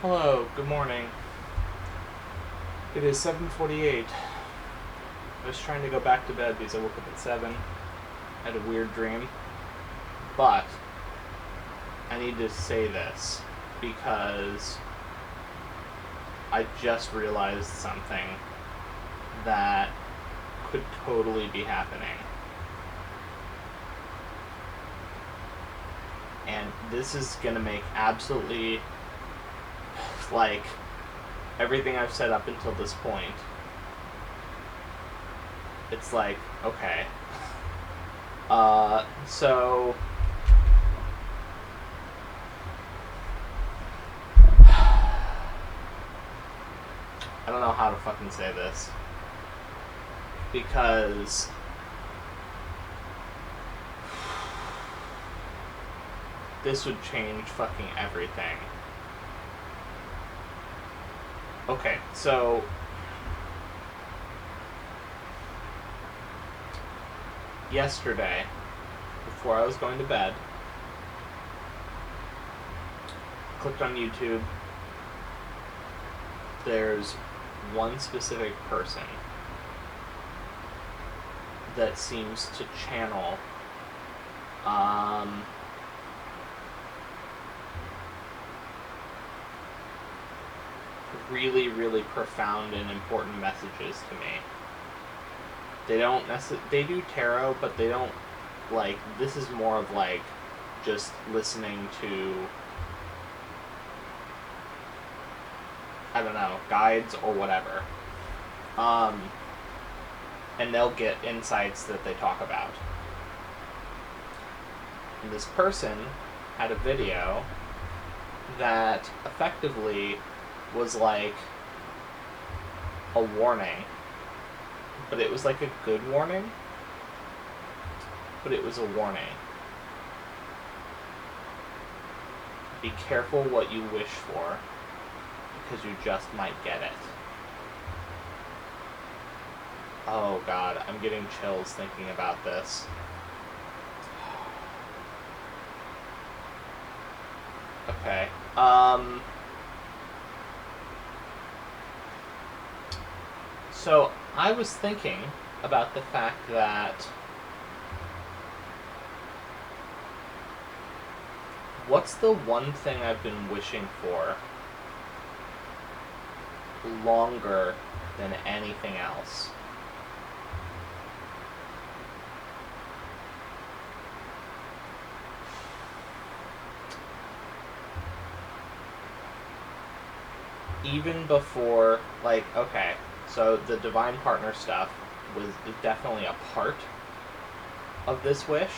Hello, good morning. It is 7:48. I was trying to go back to bed because I woke up at 7. I had a weird dream. But I need to say this because I just realized something that could totally be happening. And this is going to make absolutely, like, everything I've said up until this point. It's like, okay. So I don't know how to fucking say this. Because this would change fucking everything. Okay, so yesterday, before I was going to bed, clicked on YouTube. There's one specific person that seems to channel really, really profound and important messages to me. They do tarot, but they don't, like, this is more of like just listening to, I don't know, guides or whatever. And they'll get insights that they talk about. And this person had a video that effectively was like a warning, but it was like a good warning, but it was a warning. Be careful what you wish for, because you just might get it. Oh god, I'm getting chills thinking about this. Okay. So I was thinking about the fact that what's the one thing I've been wishing for longer than anything else? Even before, like, okay, so the divine partner stuff was definitely a part of this wish,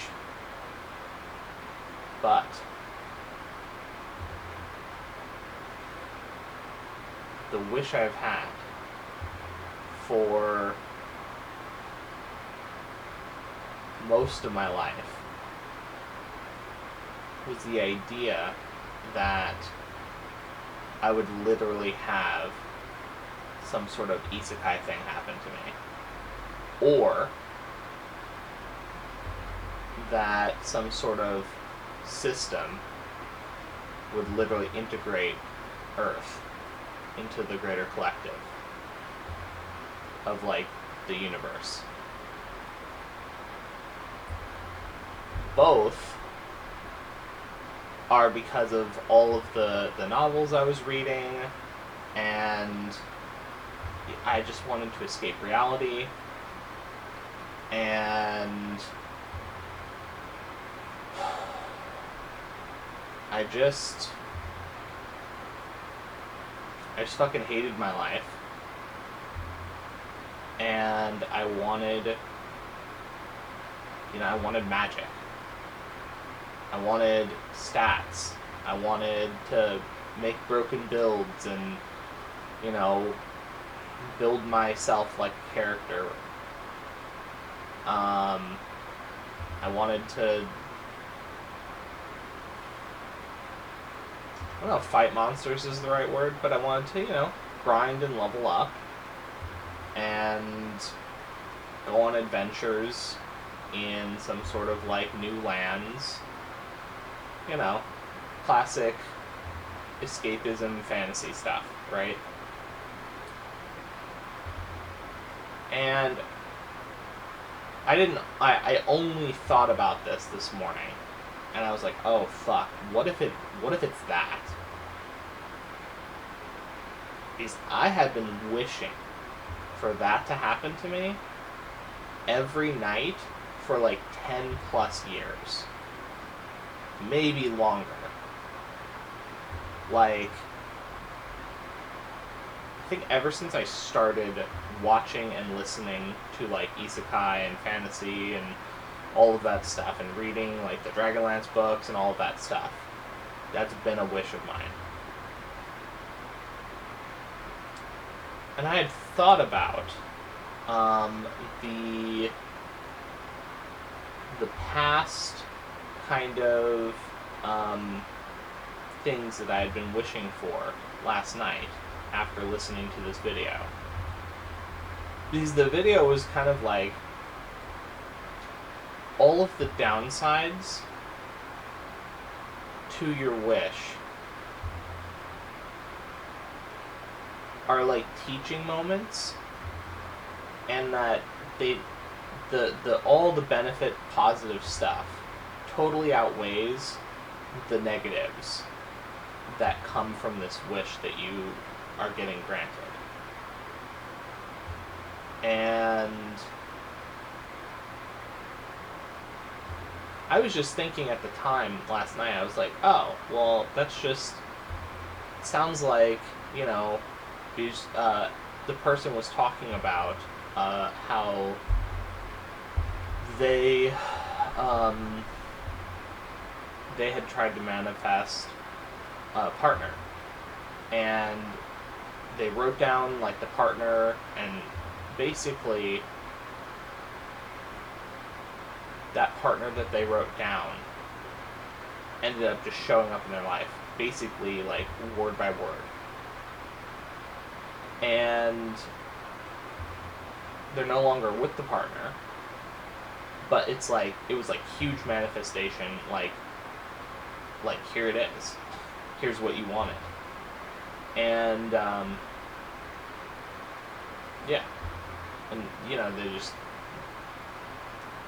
but the wish I've had for most of my life was the idea that I would literally have some sort of isekai thing happen to me. Or that some sort of system would literally integrate Earth into the greater collective of, like, the universe. Both are because of all of the novels I was reading, and I just wanted to escape reality, and I just fucking hated my life, and I wanted magic. I wanted stats. I wanted to make broken builds and, build myself like a character. I wanted to, I don't know if fight monsters is the right word, but I wanted to, grind and level up and go on adventures in some sort of, like, new lands. Classic escapism fantasy stuff, right? And I only thought about this morning, and I was like, oh fuck, what if it's that? Because I had been wishing for that to happen to me every night for like 10 plus years. Maybe longer. Like, I think ever since I started watching and listening to like isekai and fantasy and all of that stuff, and reading like the Dragonlance books and all of that stuff, that's been a wish of mine. And I had thought about the past kind of things that I had been wishing for last night after listening to this video. Because the video was kind of like all of the downsides to your wish are like teaching moments, and that the all the benefit positive stuff totally outweighs the negatives that come from this wish that you are getting granted. And I was just thinking at the time last night, I was like, oh, well, that's just, sounds like, you know, because the person was talking about how they had tried to manifest a partner, and they wrote down like the partner, and basically that partner that they wrote down ended up just showing up in their life, basically like word by word. And they're no longer with the partner, but it's like, it was like huge manifestation, like here it is, here's what you wanted. And yeah, and you know,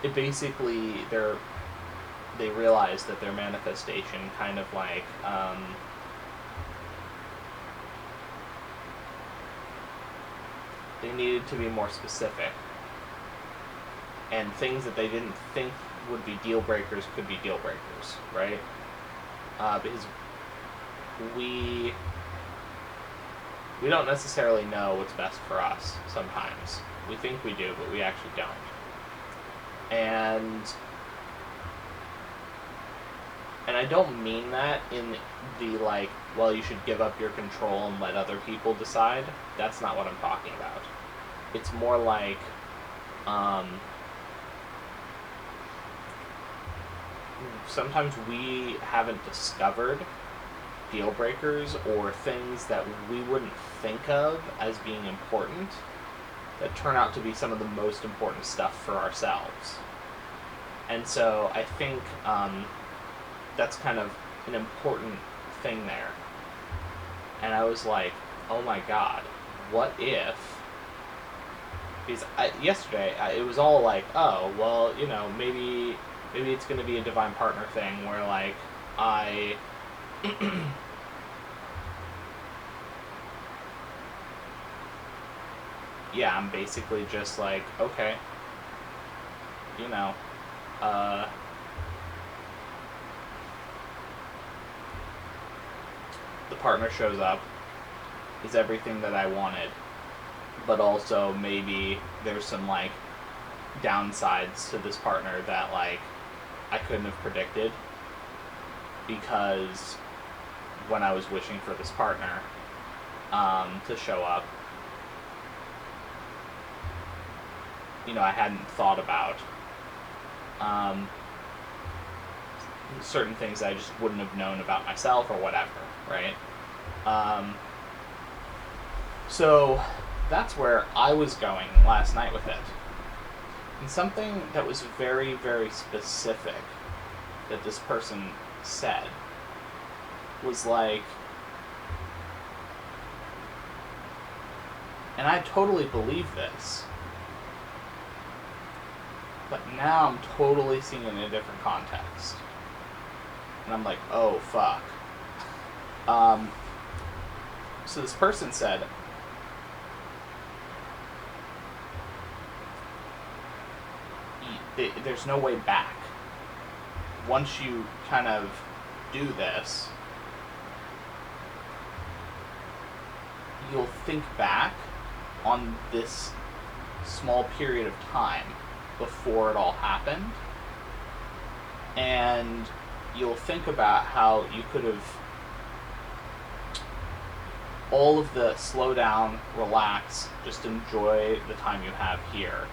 it basically, they realized that their manifestation kind of like they needed to be more specific, and things that they didn't think would be deal breakers could be deal breakers, right? Because we don't necessarily know what's best for us sometimes. We think we do, but we actually don't. And I don't mean that in the like, well, you should give up your control and let other people decide. That's not what I'm talking about. It's more like sometimes we haven't discovered deal breakers or things that we wouldn't think of as being important that turn out to be some of the most important stuff for ourselves. And so I think that's kind of an important thing there. And I was like, oh my god, what if... Because yesterday, it was all like, oh, well, you know, maybe it's going to be a divine partner thing where, like, yeah, I'm basically just like, okay, you know, the partner shows up, is everything that I wanted, but also maybe there's some, like, downsides to this partner that, like, I couldn't have predicted, because when I was wishing for this partner to show up, you know, I hadn't thought about certain things I just wouldn't have known about myself or whatever, right? So that's where I was going last night with it. And something that was very, very specific that this person said was like, And I totally believe this. But now I'm totally seeing it in a different context. And I'm like, oh, fuck. So this person said, there's no way back. Once you kind of do this, you'll think back on this small period of time before it all happened, and you'll think about how you could have all of the slow down, relax, just enjoy the time you have here,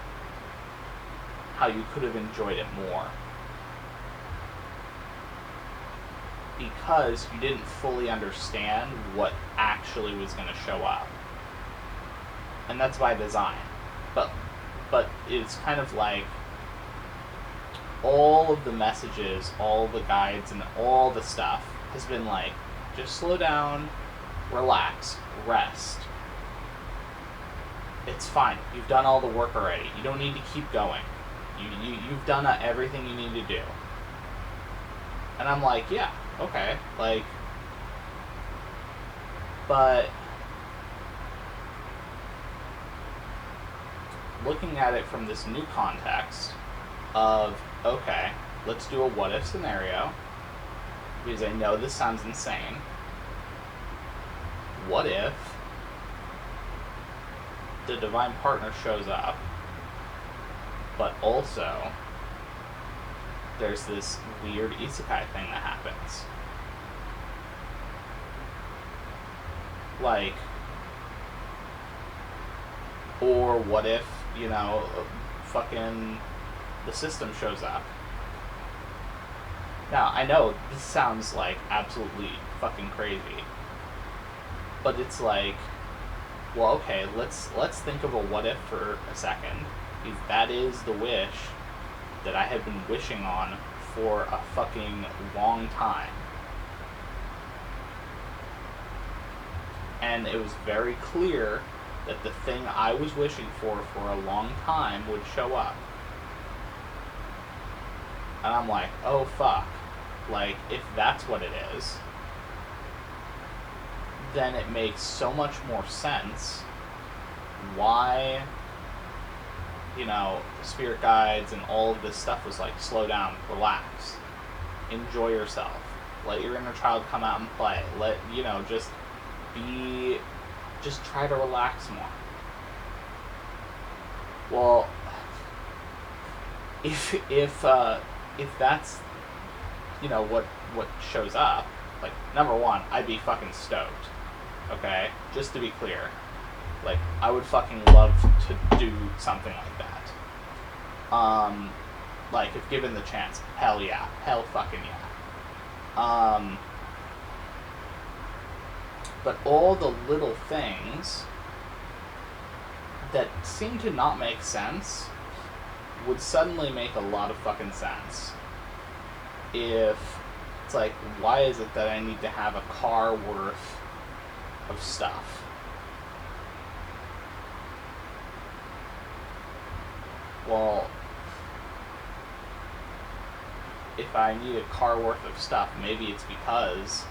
how you could have enjoyed it more because you didn't fully understand what actually was going to show up. And that's by design. But it's kind of like all of the messages, all the guides, and all the stuff has been like, just slow down, relax, rest. It's fine. You've done all the work already. You don't need to keep going. You've done everything you need to do. And I'm like, yeah, okay. Like, but looking at it from this new context of, okay, let's do a what if scenario, because I know this sounds insane. What if the divine partner shows up, but also there's this weird isekai thing that happens? Like, or what if, fucking the system shows up? Now, I know this sounds like absolutely fucking crazy, but it's like, well, okay, let's think of a what if for a second. If that is the wish that I have been wishing on for a fucking long time, and it was very clear that the thing I was wishing for a long time would show up. And I'm like, oh fuck. Like, if that's what it is, then it makes so much more sense why, the spirit guides and all of this stuff was like, slow down, relax, enjoy yourself, let your inner child come out and play, just try to relax more. Well, if that's what shows up, like, number one, I'd be fucking stoked. Okay, just to be clear, like, I would fucking love to do something like that. Like, if given the chance, hell yeah, hell fucking yeah. But all the little things that seem to not make sense would suddenly make a lot of fucking sense. If it's like, why is it that I need to have a car worth of stuff? Well, if I need a car worth of stuff, maybe it's because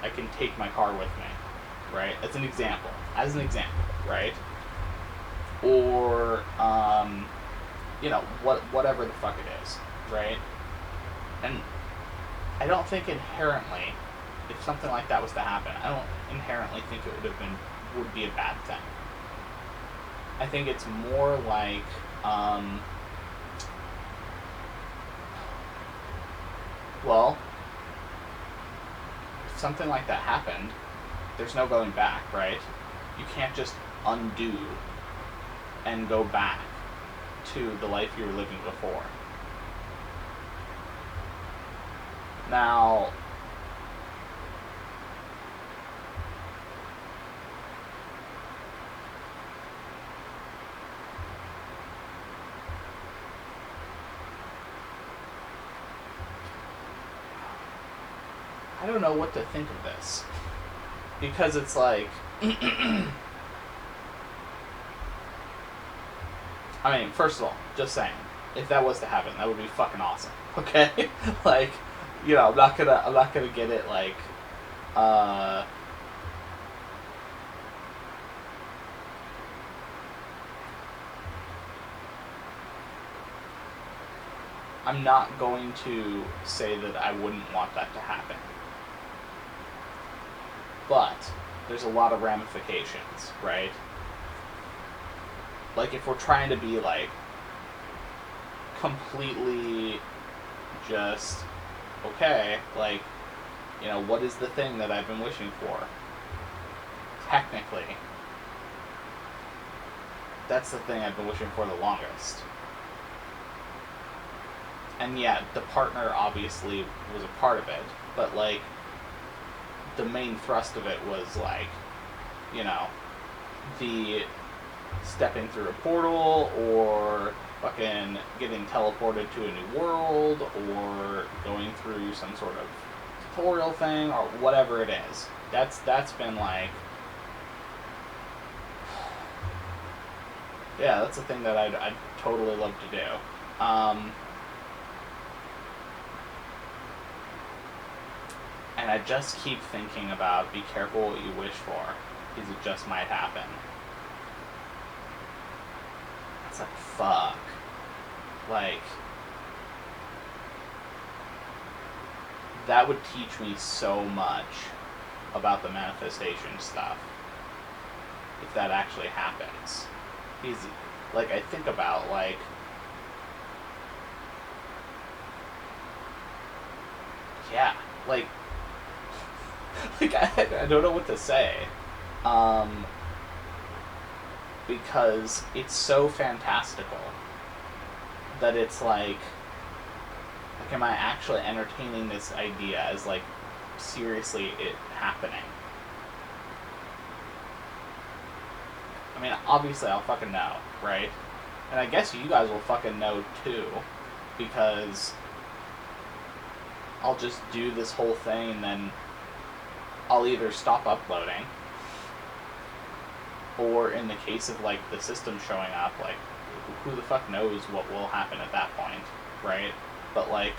I can take my car with me, right? As an example, right? Or, whatever the fuck it is, right? And I don't think inherently, if something like that was to happen, I don't inherently think it would be a bad thing. I think it's more like, well, if something like that happened, there's no going back, right? You can't just undo and go back to the life you were living before. Now, I don't know what to think of this, because it's like, I mean, first of all, just saying, if that was to happen, that would be fucking awesome. Okay, like, you know, I'm not gonna get it like, I'm not going to say that I wouldn't want that to happen. But there's a lot of ramifications, right? Like, if we're trying to be, like, completely just, okay, like, you know, what is the thing that I've been wishing for? Technically, that's the thing I've been wishing for the longest. And yeah, the partner obviously was a part of it, but, like, the main thrust of it was, like, you know, the stepping through a portal, or fucking getting teleported to a new world, or going through some sort of tutorial thing, or whatever it is. That's been, like, yeah, that's a thing that I'd totally love to do. And I just keep thinking about, be careful what you wish for, because it just might happen. It's like, fuck. Like, that would teach me so much about the manifestation stuff, if that actually happens. Because, like, I think about, like, yeah, like, like, I don't know what to say. Because it's so fantastical that it's like, am I actually entertaining this idea as, like, seriously it happening? I mean, obviously I'll fucking know, right? And I guess you guys will fucking know too, because I'll just do this whole thing and then I'll either stop uploading, or in the case of, like, the system showing up, like, who the fuck knows what will happen at that point, right? But, like,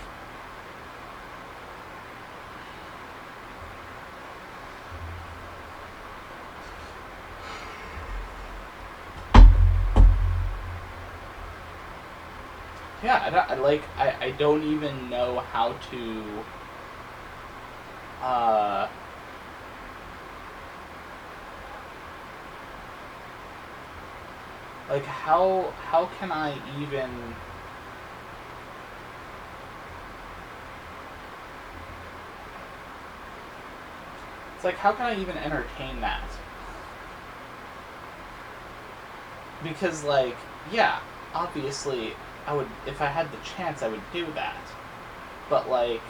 yeah, I don't even know how to, like, how can I even, it's like, how can I even entertain that? Because, like, yeah, obviously, I would, if I had the chance, I would do that. But, like,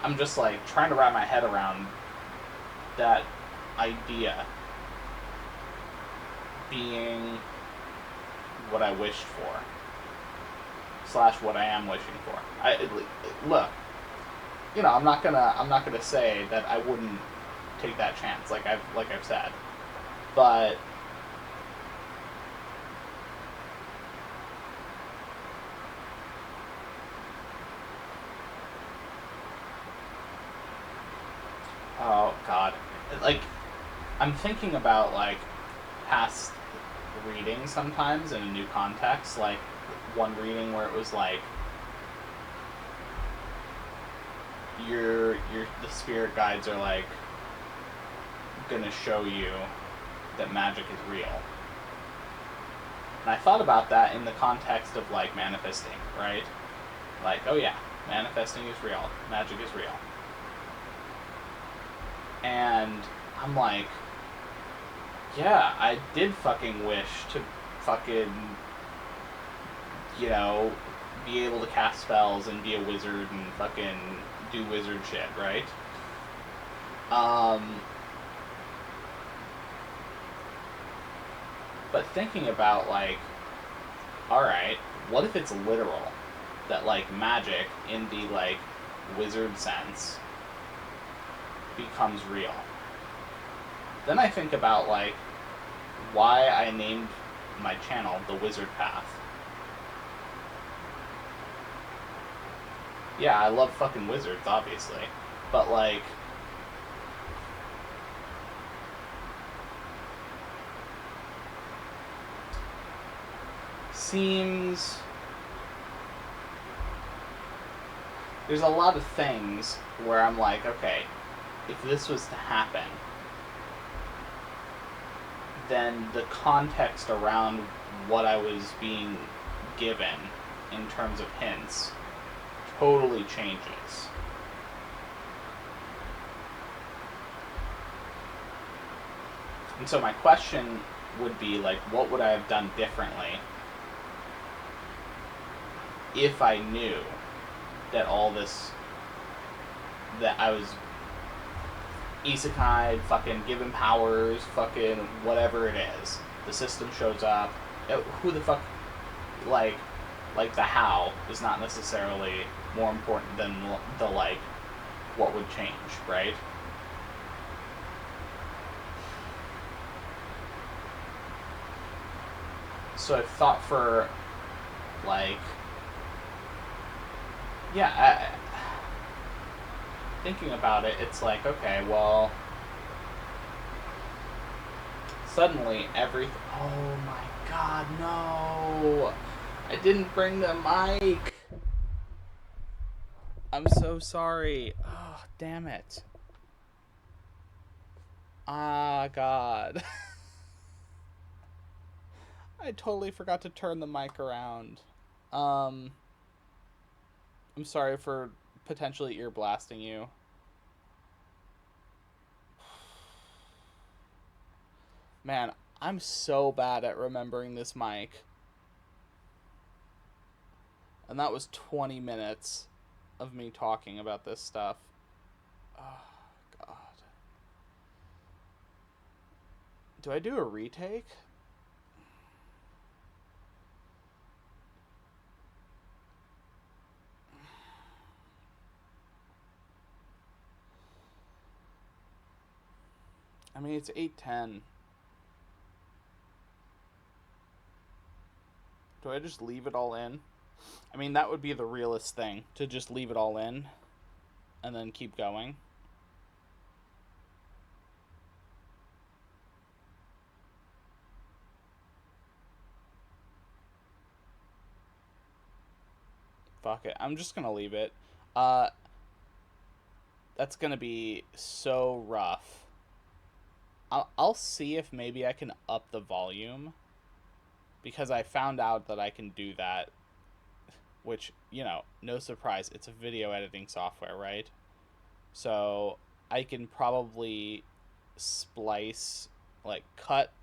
I'm just, like, trying to wrap my head around that idea being what I wished for, / what I am wishing for. Look, you know, I'm not gonna say that I wouldn't take that chance, like I've said, but oh god, like, I'm thinking about, like, past readings sometimes in a new context, like one reading where it was like, the spirit guides are, like, gonna show you that magic is real. And I thought about that in the context of, like, manifesting, right? Like, oh yeah, manifesting is real, magic is real. And I'm like, yeah, I did fucking wish to fucking, you know, be able to cast spells and be a wizard and fucking do wizard shit, right? But thinking about, like, alright, what if it's literal? That, like, magic, in the, like, wizard sense, becomes real. Then I think about, like, why I named my channel The Wizard Path. Yeah, I love fucking wizards, obviously. But, like, seems... There's a lot of things where I'm like, okay, if this was to happen, then the context around what I was being given in terms of hints totally changes. And so my question would be, like, what would I have done differently if I knew that all this, that I was isekai, fucking given powers, fucking whatever it is. The system shows up. Who the fuck, like the how is not necessarily more important than the, like, what would change, right? So I've thought for, like, yeah, thinking about it, it's like, okay, well, suddenly everything... Oh my god, no! I didn't bring the mic! I'm so sorry. Oh, damn it. Ah, god. I totally forgot to turn the mic around. I'm sorry for potentially ear blasting you. Man, I'm so bad at remembering this mic. And that was 20 minutes of me talking about this stuff. Oh, God. Do I do a retake? I mean, it's 8:10. Do I just leave it all in? I mean, that would be the realest thing, to just leave it all in and then keep going. Fuck it. I'm just gonna leave it. That's gonna be so rough. I'll see if maybe I can up the volume, because I found out that I can do that, which, you know, no surprise, it's a video editing software, right? So I can probably splice, like, cut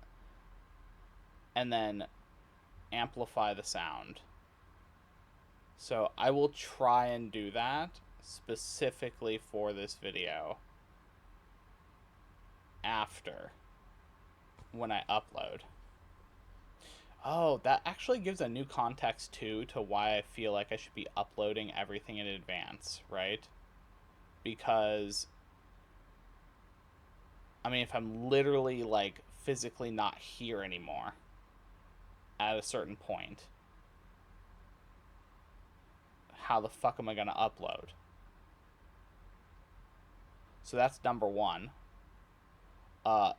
and then amplify the sound. So I will try and do that specifically for this video after, when I upload. Oh, that actually gives a new context, too, to why I feel like I should be uploading everything in advance, right? Because, I mean, if I'm literally, like, physically not here anymore at a certain point, how the fuck am I going to upload? So that's number one.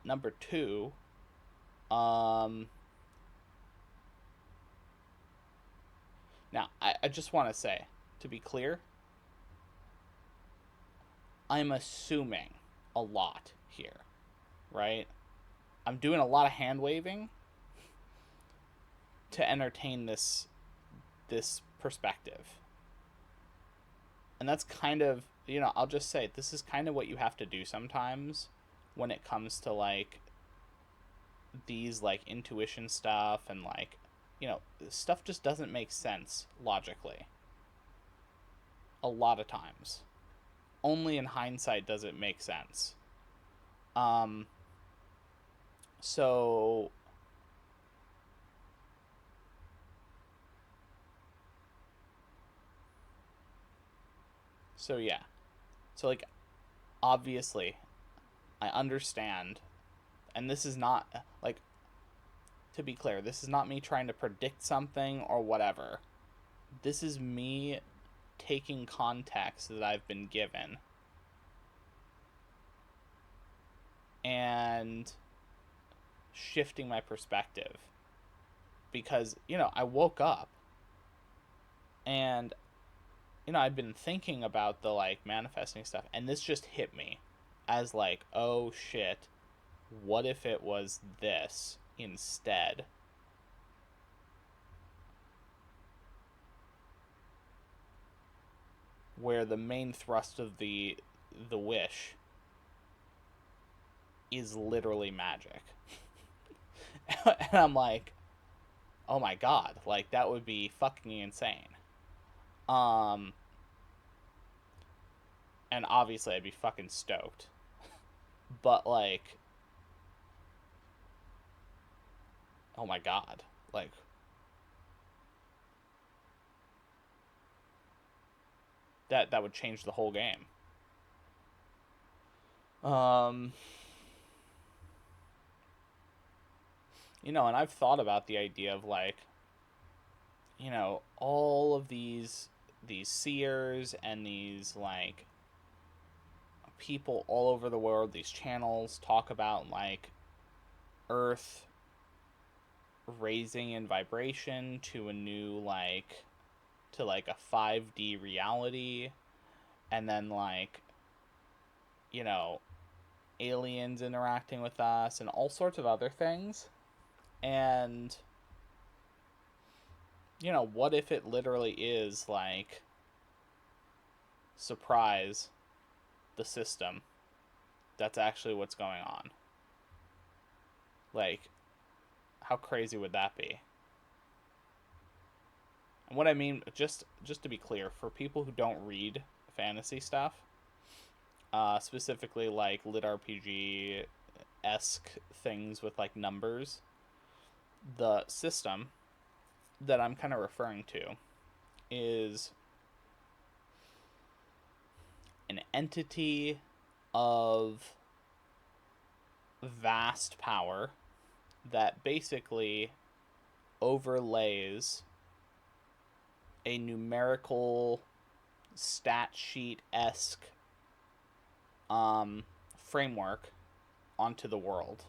Number two, now, I just want to say, to be clear, I'm assuming a lot here, right? I'm doing a lot of hand waving to entertain this perspective. And that's kind of, you know, I'll just say, this is kind of what you have to do sometimes when it comes to, like, these, like, intuition stuff, and, like, you know, stuff just doesn't make sense logically. A lot of times. Only in hindsight does it make sense. So So yeah. So like obviously I understand, and this is not like, to be clear, this is not me trying to predict something or whatever. This is me taking context that I've been given and shifting my perspective. Because, I woke up and, I've been thinking about the like manifesting stuff, and this just hit me as like, oh shit, what if it was this instead? Where the main thrust of the wish is literally magic. And I'm like, oh my god, like that would be fucking insane. Um and obviously I'd be fucking stoked. But like, oh my god. Like, that would change the whole game. Um and I've thought about the idea of like, all of these seers and these like people all over the world, these channels talk about like Earth raising in vibration to a new like to like a 5D reality, and then like, you know, aliens interacting with us and all sorts of other things. And what if it literally is like, surprise, the system, that's actually what's going on? Like, how crazy would that be? And what I mean, just to be clear, for people who don't read fantasy stuff, specifically like lit RPG esque things with like numbers, the system that I'm kind of referring to is an entity of vast power that basically overlays a numerical stat sheet esque framework onto the world,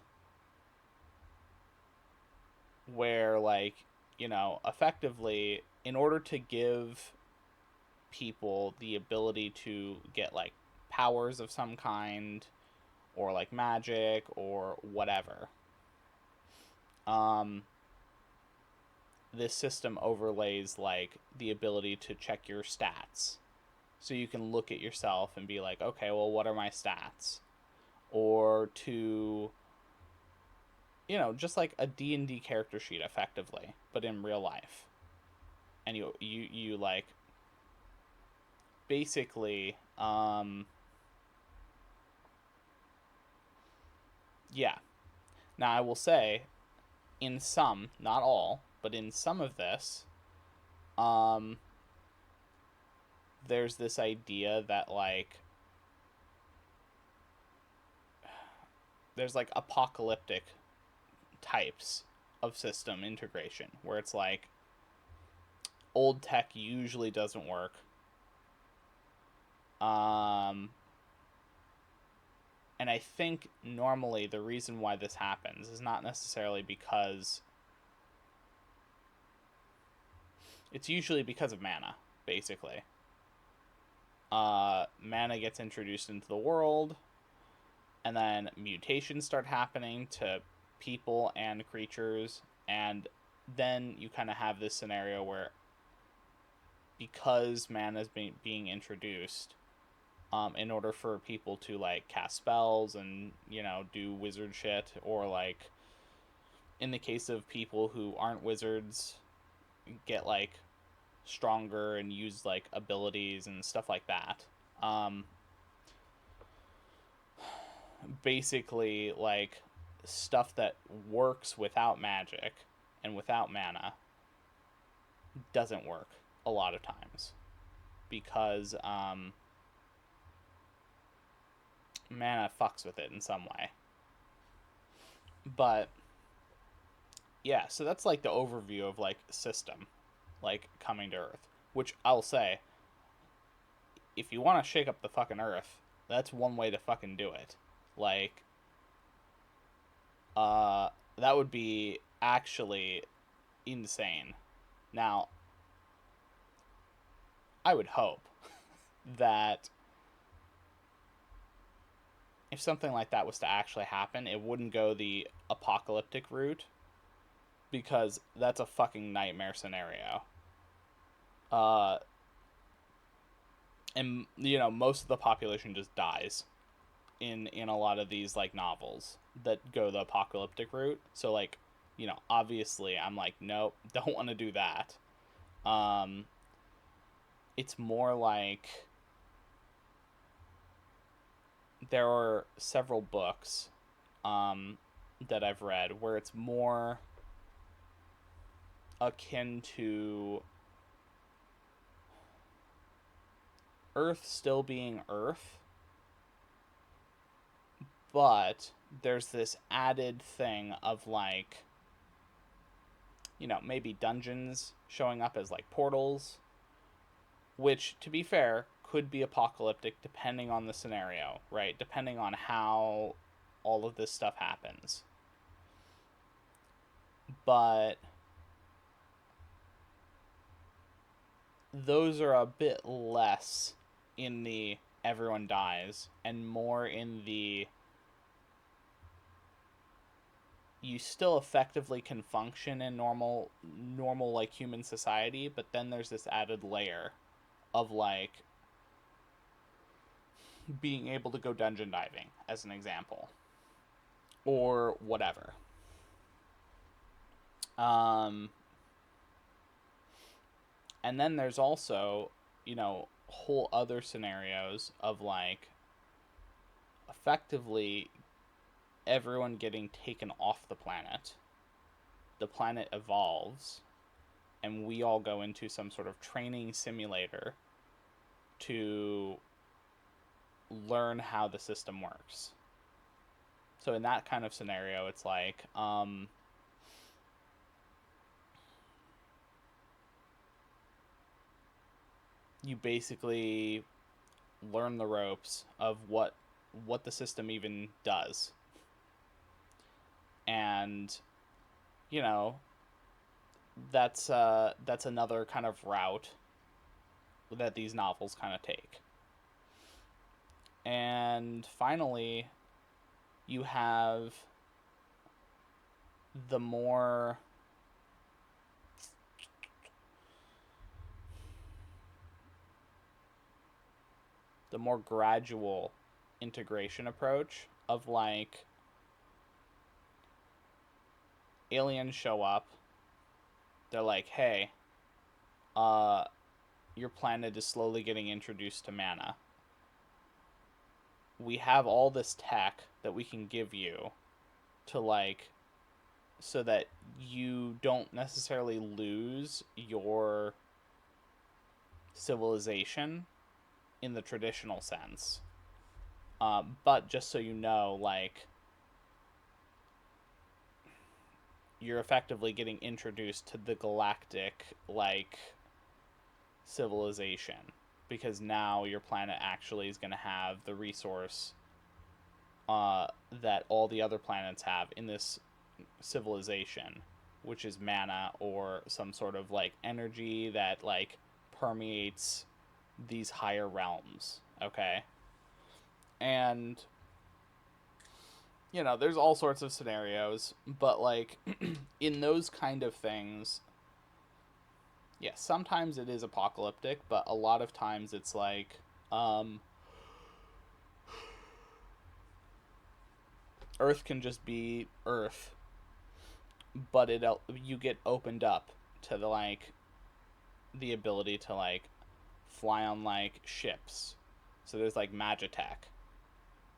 where like, effectively, in order to give people the ability to get like powers of some kind, or like magic or whatever, um this system overlays like the ability to check your stats, so you can look at yourself and be like, okay, well, what are my stats? Or to, just like a D&D character sheet effectively, but in real life. And you like basically, yeah. Now I will say, in some, not all, but in some of this, um there's this idea that like there's like apocalyptic types of system integration where it's like old tech usually doesn't work. Um and I think normally the reason why this happens is not necessarily because, it's usually because of mana, basically. Mana gets introduced into the world, and then mutations start happening to people and creatures, and then you kind of have this scenario where, because mana is being introduced, in order for people to like cast spells and do wizard shit, or like in the case of people who aren't wizards, get like stronger and use like abilities and stuff like that. Um, Basically, like, stuff that works without magic and without mana doesn't work a lot of times, because mana fucks with it in some way. But yeah, so that's like the overview of like system, like coming to Earth. Which I'll say, if you want to shake up the fucking Earth, that's one way to fucking do it. Like, that would be actually insane. Now, I would hope that if something like that was to actually happen, it wouldn't go the apocalyptic route, because that's a fucking nightmare scenario. Uh, and most of the population just dies in a lot of these like novels that go the apocalyptic route. So like, obviously I'm like, nope, don't want to do that. Um, it's more like there are several books that I've read where it's more akin to Earth still being Earth, but there's this added thing of like, maybe dungeons showing up as like portals, which, to be fair, could be apocalyptic depending on the scenario, right? Depending on how all of this stuff happens. But those are a bit less in the everyone dies and more in the you still effectively can function in normal like human society, but then there's this added layer of like being able to go dungeon diving as an example, or whatever. um and then there's also, whole other scenarios of like effectively everyone getting taken off the planet evolves, and we all go into some sort of training simulator to learn how the system works. So in that kind of scenario, it's like, you basically learn the ropes of what the system even does, and you know that's another kind of route that these novels kind of take. And finally, you have the more gradual integration approach of like aliens show up, they're like, hey, uh your planet is slowly getting introduced to mana. We have all this tech that we can give you to like, so that you don't necessarily lose your civilization in the traditional sense. But just so you know, like, you're effectively getting introduced to the galactic, like, civilization. Because now your planet actually is going to have the resource that all the other planets have in this civilization, which is mana or some sort of, like, energy that, like, permeates these higher realms, okay? And there's all sorts of scenarios, but like in those kind of things, yeah, sometimes it is apocalyptic, but a lot of times it's like Earth can just be Earth, but you get opened up to the like the ability to like fly on like ships. So there's like magitech.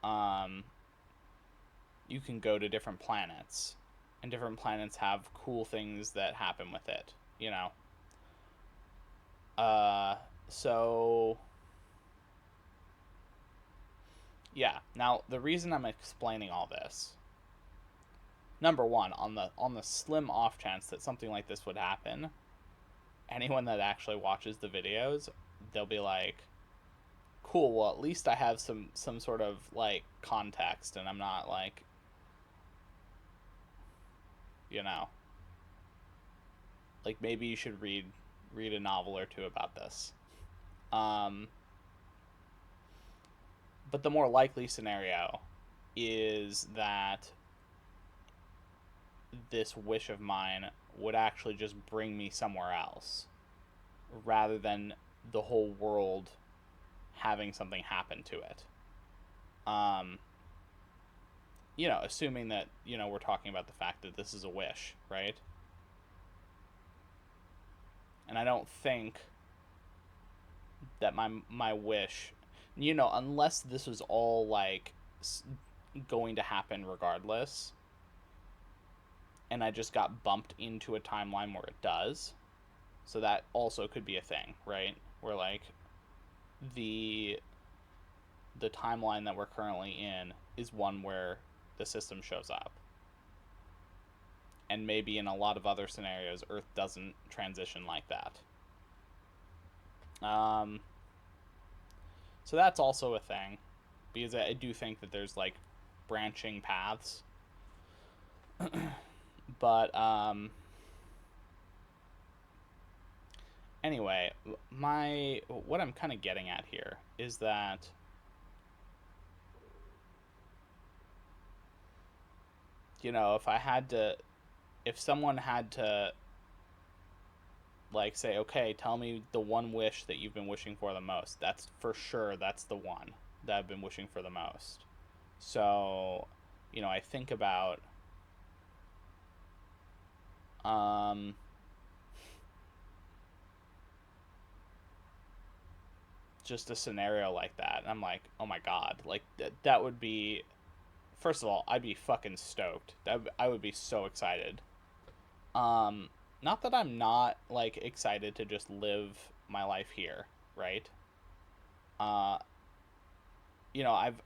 Um you can go to different planets, and different planets have cool things that happen with it, so Yeah. Now, the reason I'm explaining all this, number one, on the slim off chance that something like this would happen, anyone that actually watches the videos, they'll be like, cool, well, at least I have some sort of like context and I'm not like, you know, like maybe you should read a novel or two about this. Um but the more likely scenario is that this wish of mine would actually just bring me somewhere else rather than the whole world having something happen to it. Um, assuming that, we're talking about the fact that this is a wish, right? And I don't think that my wish, unless this was all like going to happen regardless, and I just got bumped into a timeline where it does. So that also could be a thing, right? Where like the the timeline that we're currently in is one where the system shows up. And maybe in a lot of other scenarios, Earth doesn't transition like that. Um, so that's also a thing, because I do think that there's like branching paths. But anyway, my what I'm kind of getting at here is that if someone had to like say, okay, tell me the one wish that you've been wishing for the most. That's for sure. That's the one that I've been wishing for the most. So, I think about um, just a scenario like that, and I'm like, oh my god, like that would be. First of all, I'd be fucking stoked. I would be so excited. Um, Not that I'm not like excited to just live my life here, right? Uh, I've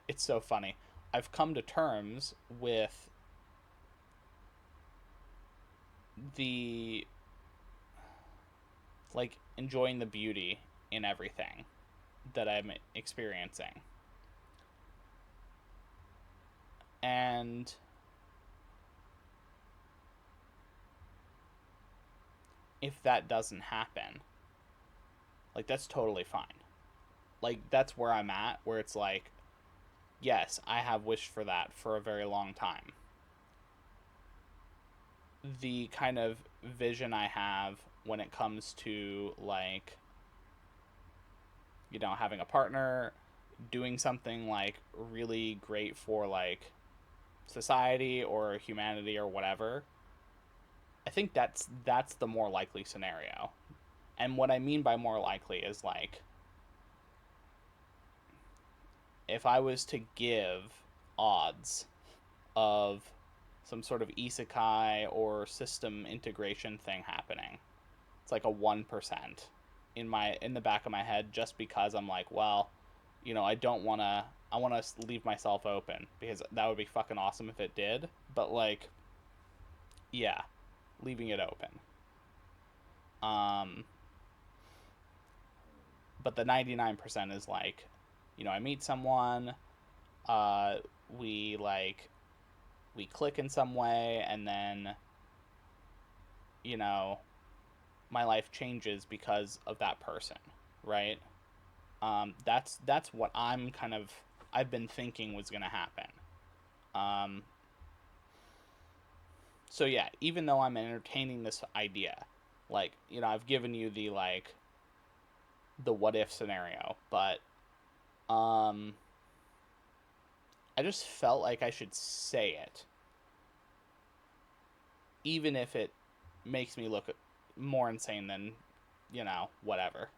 it's so funny. I've come to terms with the like enjoying the beauty in everything that I'm experiencing. And if that doesn't happen, like that's totally fine. Like that's where I'm at, where it's like, yes, I have wished for that for a very long time. The kind of vision I have when it comes to like, having a partner, doing something like really great for like society or humanity or whatever, I think that's the more likely scenario. And what I mean by more likely is like if I was to give odds of some sort of isekai or system integration thing happening, it's like a 1% in the back of my head, just because I'm like, well, I want to leave myself open because that would be fucking awesome if it did, but like, yeah, leaving it open. Um but the 99% is like, I meet someone, uh we like we click in some way, and then, you know, my life changes because of that person, right? That's what I've been thinking was gonna happen. Um, so yeah, even though I'm entertaining this idea, like, I've given you the what if scenario, but um, I just felt like I should say it, even if it makes me look more insane than, whatever.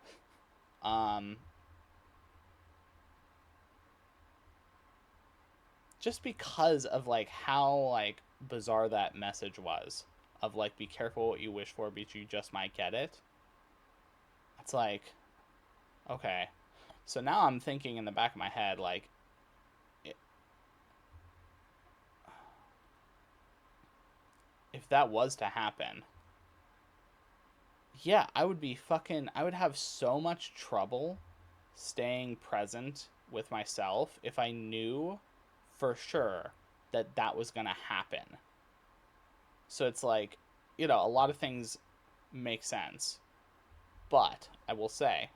Um, just because of like how like bizarre that message was, of like, be careful what you wish for because you just might get it. It's like, okay, so now I'm thinking in the back of my head like, if that was to happen, yeah, I would have so much trouble staying present with myself if I knew for sure that that was going to happen. So it's like, a lot of things make sense. But, I will say,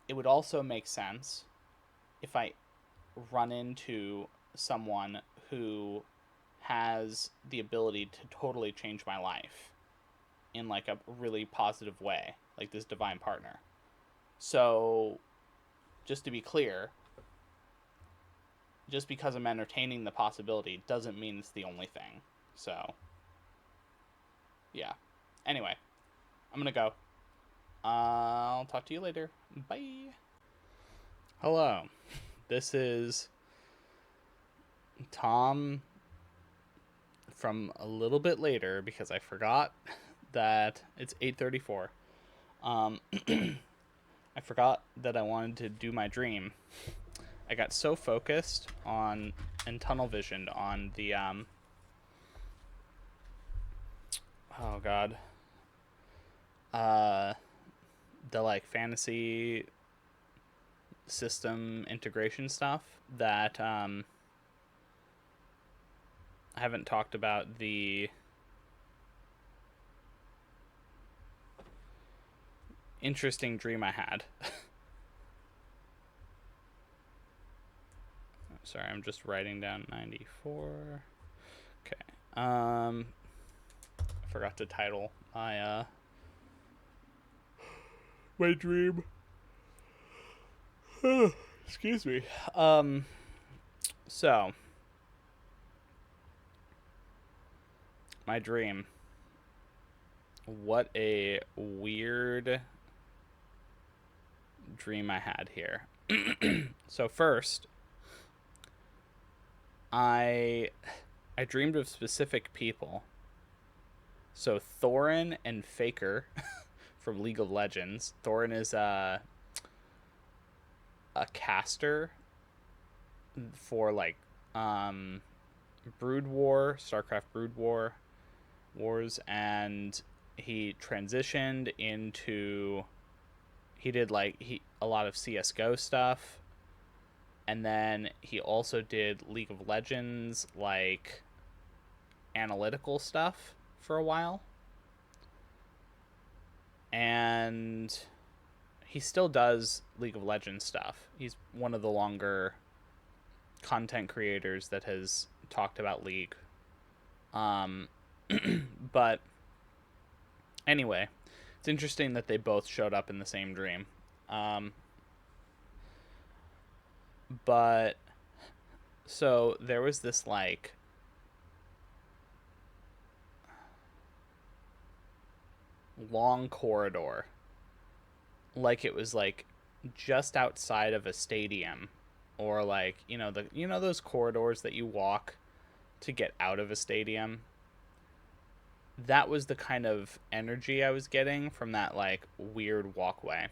it would also make sense if I run into someone who has the ability to totally change my life in like a really positive way, like this divine partner. So, just to be clear, just because I'm entertaining the possibility doesn't mean it's the only thing. So, yeah. Anyway, I'm gonna go. I'll talk to you later. Bye. Hello. This is Tom from a little bit later because I forgot that it's 8:34. Um, I forgot that I wanted to do my dream. I got so focused on and tunnel visioned on the oh god, uh, the like fantasy system integration stuff that I haven't talked about the interesting dream I had. Sorry, I'm just writing down 94. Okay. I forgot to title my dream. Excuse me. So my dream. What a weird dream I had here. So first, I dreamed of specific people. So Thorin and Faker from League of Legends. Thorin is a caster for like Brood War, StarCraft Brood War wars, and he transitioned into he did a lot of CS:GO stuff, and then he also did League of Legends like analytical stuff for a while. And he still does League of Legends stuff. He's one of the longer content creators that has talked about League. But anyway, it's interesting that they both showed up in the same dream. But so there was this like long corridor, like it was like just outside of a stadium, or like those corridors that you walk to get out of a stadium. That was the kind of energy I was getting from that like weird walkway.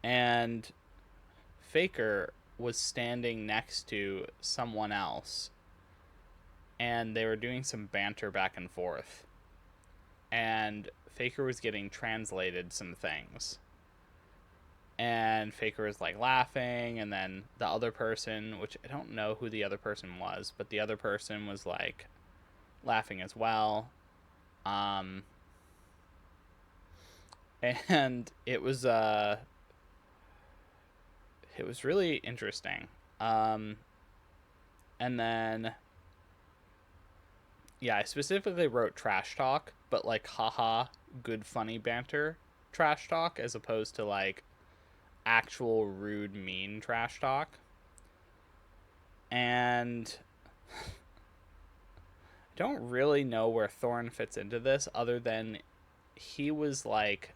And Faker was standing next to someone else, and they were doing some banter back and forth. And Faker was getting translated some things. And Faker was like laughing, and then the other person, which I don't know who the other person was, but the other person was like laughing as well. And it was really interesting. And then yeah, I specifically wrote trash talk, but like haha, good funny banter trash talk, as opposed to like actual rude mean trash talk. And I don't really know where Thorn fits into this, other than he was like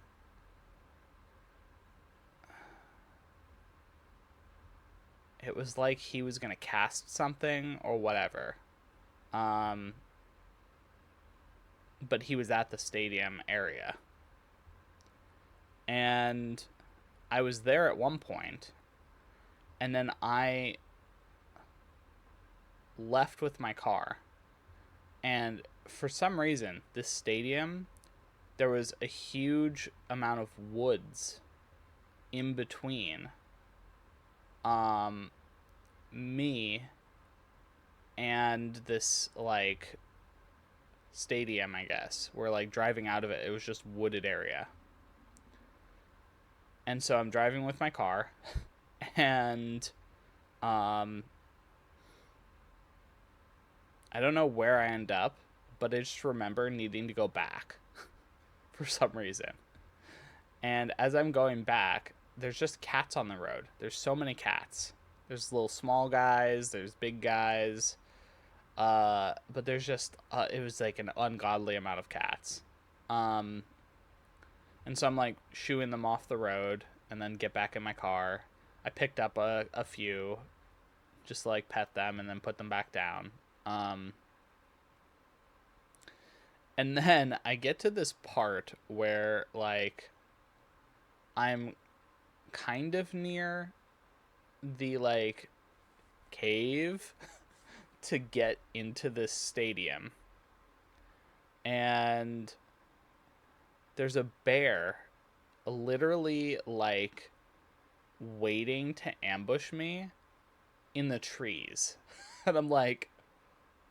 it was like he was gonna cast something or whatever. But he was at the stadium area. And I was there at one point, and then I left with my car. And for some reason, this stadium, there was a huge amount of woods in between me and this like stadium, I guess. We're like driving out of it. It was just wooded area. And so I'm driving with my car and I don't know where I end up, but I just remember needing to go back for some reason. And as I'm going back, there's just cats on the road. There's so many cats. There's little small guys, there's big guys. But there's just it was like an ungodly amount of cats. Um and so I'm like shooing them off the road and then get back in my car. I picked up a few, just to, like, pet them and then put them back down. And then I get to this part where, like, I'm kind of near the, like, cave to get into this stadium. And there's a bear literally, like, waiting to ambush me in the trees. And I'm like,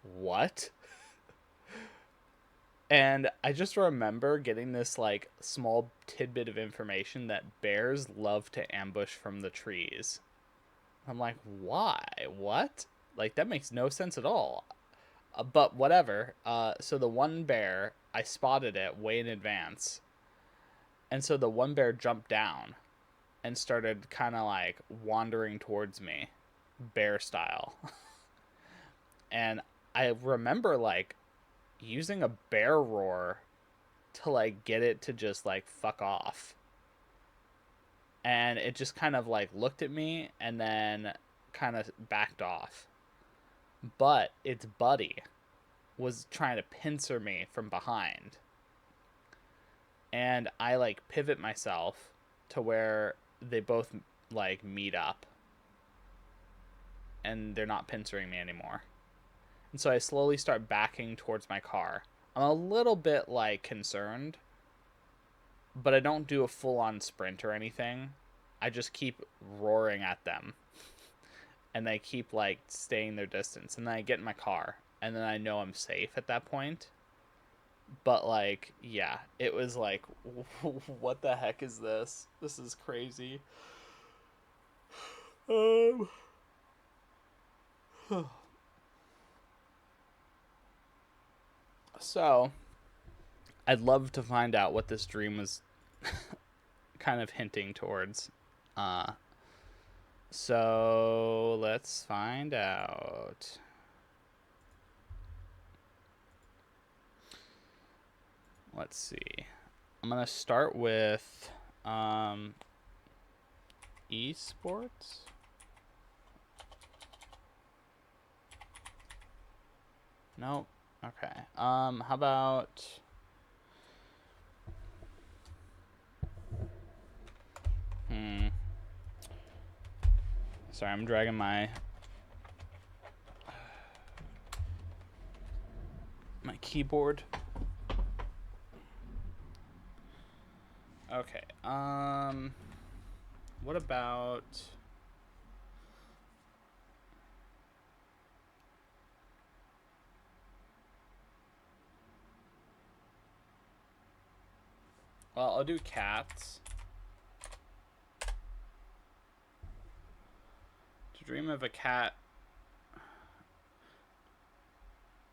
what? And I just remember getting this, like, small tidbit of information that bears love to ambush from the trees. I'm like, why? What? Like, that makes no sense at all. But whatever. So the one bear, I spotted it way in advance. And so the one bear jumped down and started kind of, like, wandering towards me, bear style. And I remember, like, using a bear roar to, like, get it to just, like, fuck off. And it just kind of, like, looked at me and then kind of backed off. But its buddy was trying to pincer me from behind. And I, like, pivot myself to where they both, like, meet up. And they're not pincering me anymore. And so I slowly start backing towards my car. I'm a little bit, like, concerned, but I don't do a full-on sprint or anything. I just keep roaring at them. And they keep, like, staying their distance. And then I get in my car. And then I know I'm safe at that point. But, like, yeah, it was like, what the heck is this? This is crazy. So, I'd love to find out what this dream was kind of hinting towards. Uh, so, let's find out. Let's see. I'm going to start with esports. Nope. Okay. How about sorry, I'm dragging my keyboard. Okay. What about well, I'll do cats. To dream of a cat.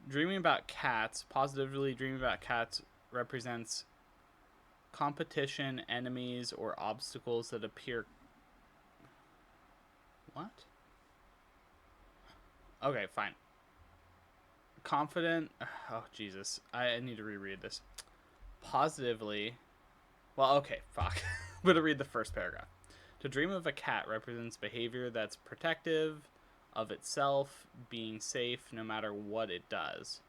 Dreaming about cats, positively dreaming about cats represents competition, enemies, or obstacles that appear. What? Okay, fine. Confident. Oh, Jesus. I need to reread this. Positively. Well, okay, fuck. I'm going to read the first paragraph. To dream of a cat represents behavior that's protective of itself, being safe no matter what it does.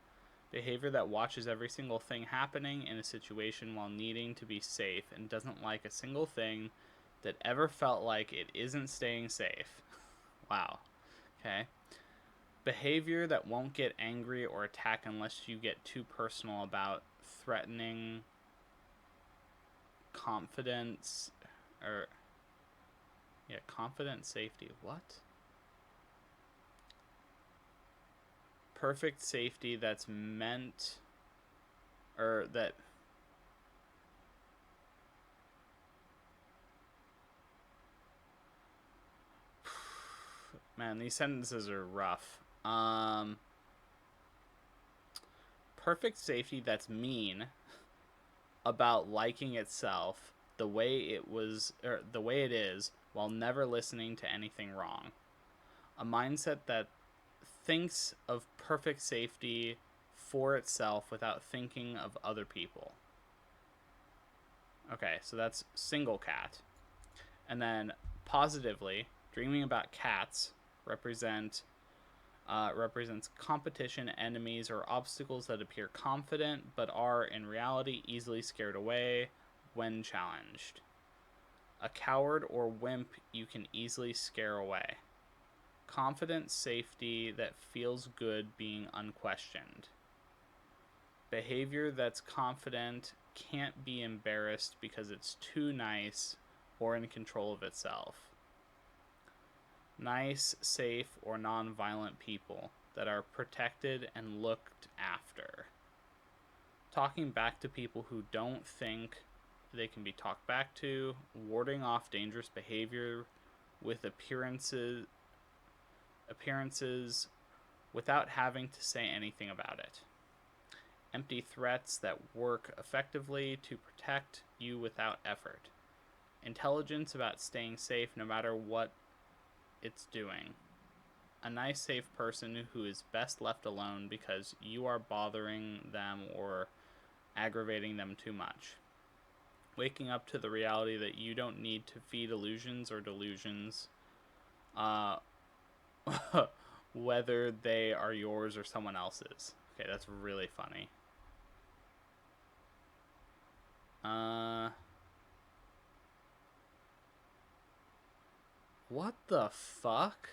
Behavior that watches every single thing happening in a situation while needing to be safe and doesn't like a single thing that ever felt like it isn't staying safe. Wow. Okay. Behavior that won't get angry or attack unless you get too personal about threatening confidence or confident safety. What? Perfect safety that's meant or that man, these sentences are rough. Perfect safety that's mean about liking itself the way it is while never listening to anything wrong. A mindset that thinks of perfect safety for itself without thinking of other people. Okay, so that's single cat. And then positively, dreaming about cats represents competition, enemies, or obstacles that appear confident but are in reality easily scared away when challenged. A coward or wimp you can easily scare away. Confident safety that feels good being unquestioned. Behavior that's confident can't be embarrassed because it's too nice or in control of itself. Nice, safe, or non-violent people that are protected and looked after. Talking back to people who don't think they can be talked back to, warding off dangerous behavior with appearances without having to say anything about it. Empty threats that work effectively to protect you without effort. Intelligence about staying safe no matter what it's doing. A nice, safe person who is best left alone because you are bothering them or aggravating them too much. Waking up to the reality that you don't need to feed illusions or delusions, whether they are yours or someone else's. Okay, that's really funny. What the fuck?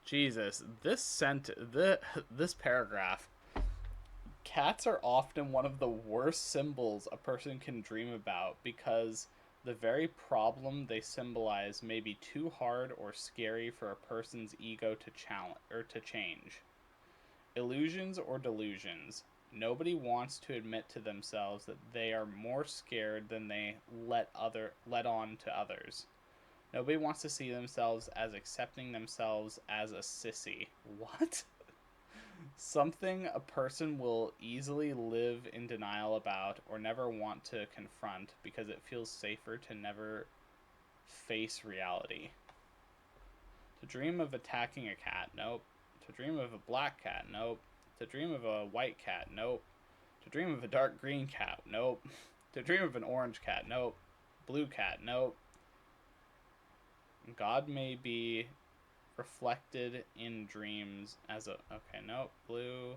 Jesus, this paragraph. Cats are often one of the worst symbols a person can dream about because the very problem they symbolize may be too hard or scary for a person's ego to challenge or to change. Illusions or delusions. Nobody wants to admit to themselves that they are more scared than they let on to others. Nobody wants to see themselves as accepting themselves as a sissy. What? Something a person will easily live in denial about or never want to confront because it feels safer to never face reality. To dream of attacking a cat, nope. To dream of a black cat, nope. To dream of a white cat, nope. To dream of a dark green cat, nope. To dream of an orange cat, nope. Blue cat, nope. God may be reflected in dreams as a... Okay, nope. Blue.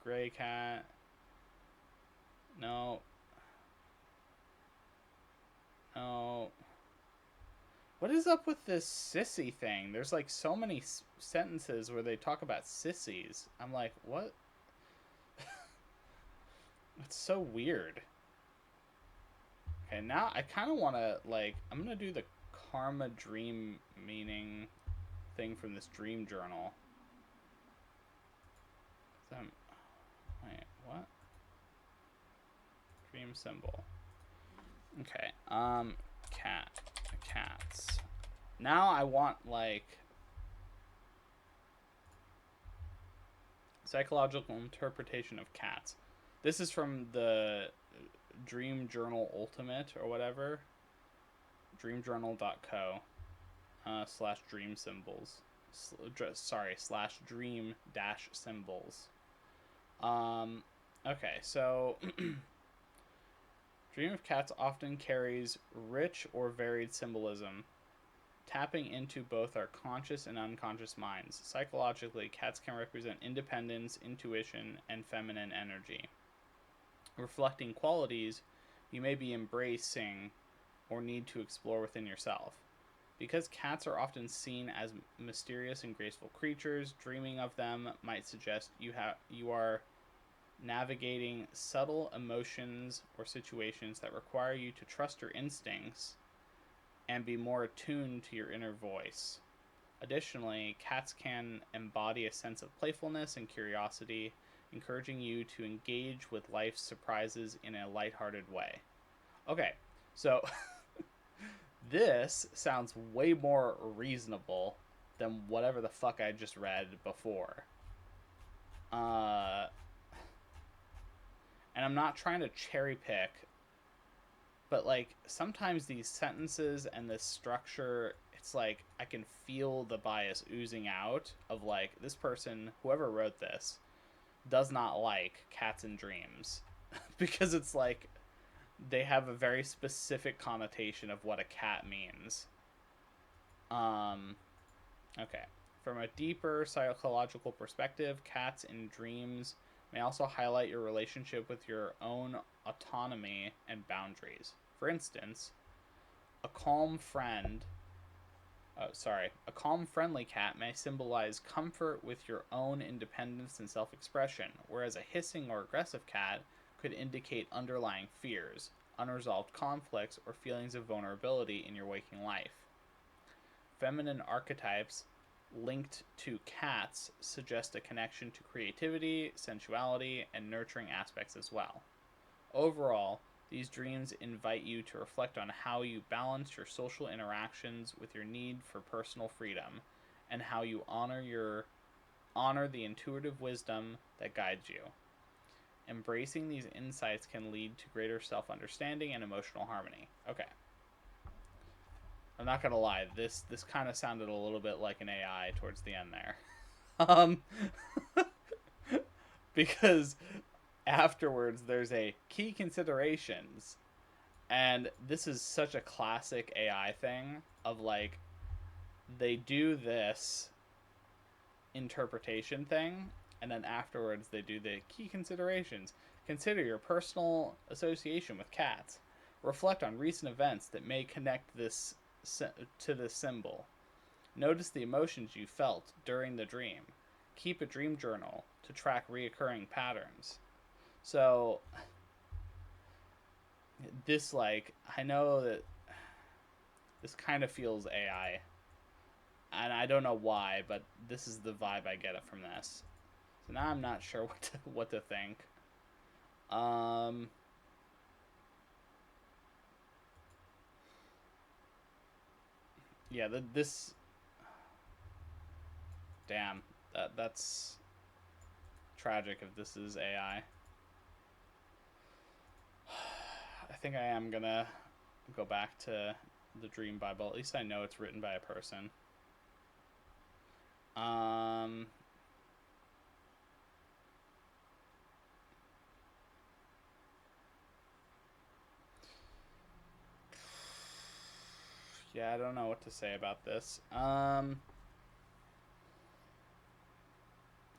Gray cat. No. No. What is up with this sissy thing? There's like so many sentences where they talk about sissies. I'm like, what? It's so weird. Okay, now I kind of want to, like, I'm going to do the karma dream meaning thing from this dream journal. Wait, what? Dream symbol. Okay, cats. Now I want, like, psychological interpretation of cats. This is from the Dream Journal Ultimate or whatever. Dreamjournal.co /dream symbols. /dream dash symbols. Okay, so Dream of Cats often carries rich or varied symbolism, tapping into both our conscious and unconscious minds. Psychologically, cats can represent independence, intuition, and feminine energy, reflecting qualities you may be embracing or need to explore within yourself. Because cats are often seen as mysterious and graceful creatures, dreaming of them might suggest you are navigating subtle emotions or situations that require you to trust your instincts and be more attuned to your inner voice. Additionally, cats can embody a sense of playfulness and curiosity, encouraging you to engage with life's surprises in a lighthearted way. Okay, so this sounds way more reasonable than whatever the fuck I just read before. Uh, and I'm not trying to cherry pick, but like sometimes these sentences and this structure, it's like I can feel the bias oozing out of like this person, whoever wrote this, does not like cats and dreams because it's like they have a very specific connotation of what a cat means. Um, okay. From a deeper psychological perspective, cats in dreams may also highlight your relationship with your own autonomy and boundaries. For instance, a calm friend a calm, friendly cat may symbolize comfort with your own independence and self expression, whereas a hissing or aggressive cat could indicate underlying fears, unresolved conflicts, or feelings of vulnerability in your waking life. Feminine archetypes linked to cats suggest a connection to creativity, sensuality, and nurturing aspects as well. Overall, these dreams invite you to reflect on how you balance your social interactions with your need for personal freedom and how you honor the intuitive wisdom that guides you. Embracing these insights can lead to greater self-understanding and emotional harmony. Okay. I'm not going to lie, this kind of sounded a little bit like an AI towards the end there. um because afterwards there's a key considerations. And this is such a classic AI thing of like they do this interpretation thing and then afterwards they do the key considerations. Consider your personal association with cats. Reflect on recent events that may connect this to this symbol. Notice the emotions you felt during the dream. Keep a dream journal to track reoccurring patterns. So this like I know that this kind of feels AI, and I don't know why, but this is the vibe I get it from this. So now I'm not sure what to think. Um, yeah, this damn that's tragic if this is AI. I think I am gonna go back to the Dream Bible. At least I know it's written by a person. Um, yeah, I don't know what to say about this.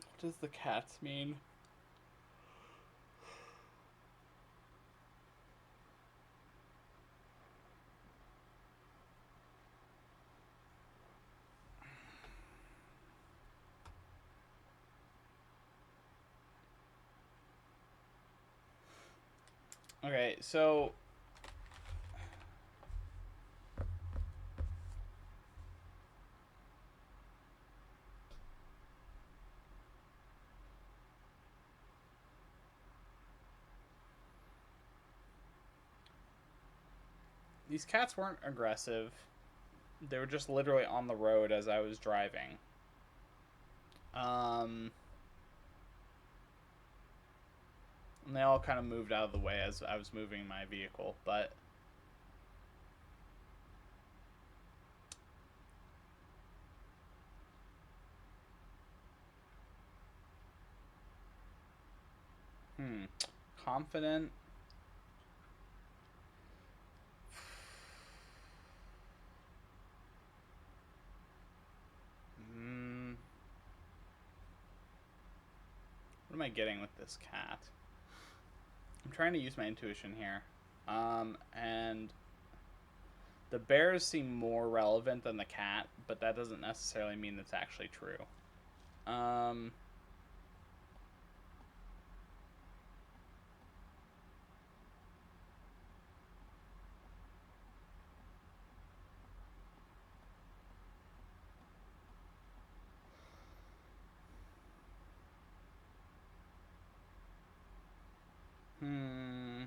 What does the cats mean? Okay, so these cats weren't aggressive. They were just literally on the road as I was driving. Um, and they all kind of moved out of the way as I was moving my vehicle. But hmm, confident. Hmm, what am I getting with this cat? I'm trying to use my intuition here. And The bears seem more relevant than the cat, but that doesn't necessarily mean that's actually true. Um, hmm.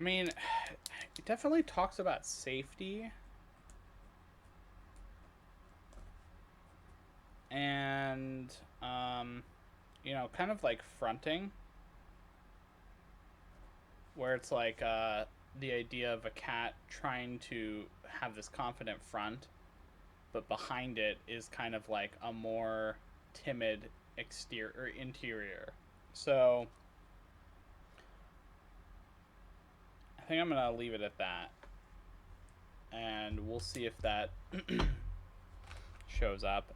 I mean, it definitely talks about safety and, kind of like fronting, where it's like the idea of a cat trying to have this confident front, but behind it is kind of like a more timid exterior or interior. So I think I'm gonna leave it at that, and we'll see if that shows up.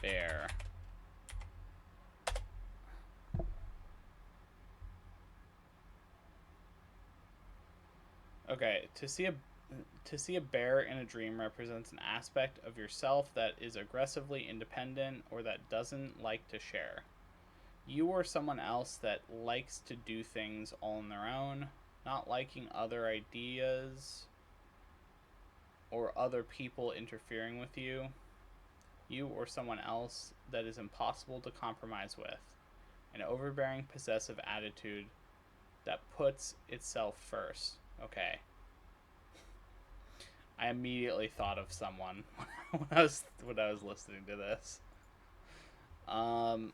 Bear. Okay, to see a bear in a dream represents an aspect of yourself that is aggressively independent or that doesn't like to share. You or someone else that likes to do things all on their own, not liking other ideas or other people interfering with you. You or someone else that is impossible to compromise with. An overbearing possessive attitude that puts itself first. Okay. I immediately thought of someone when I was listening to this. Um,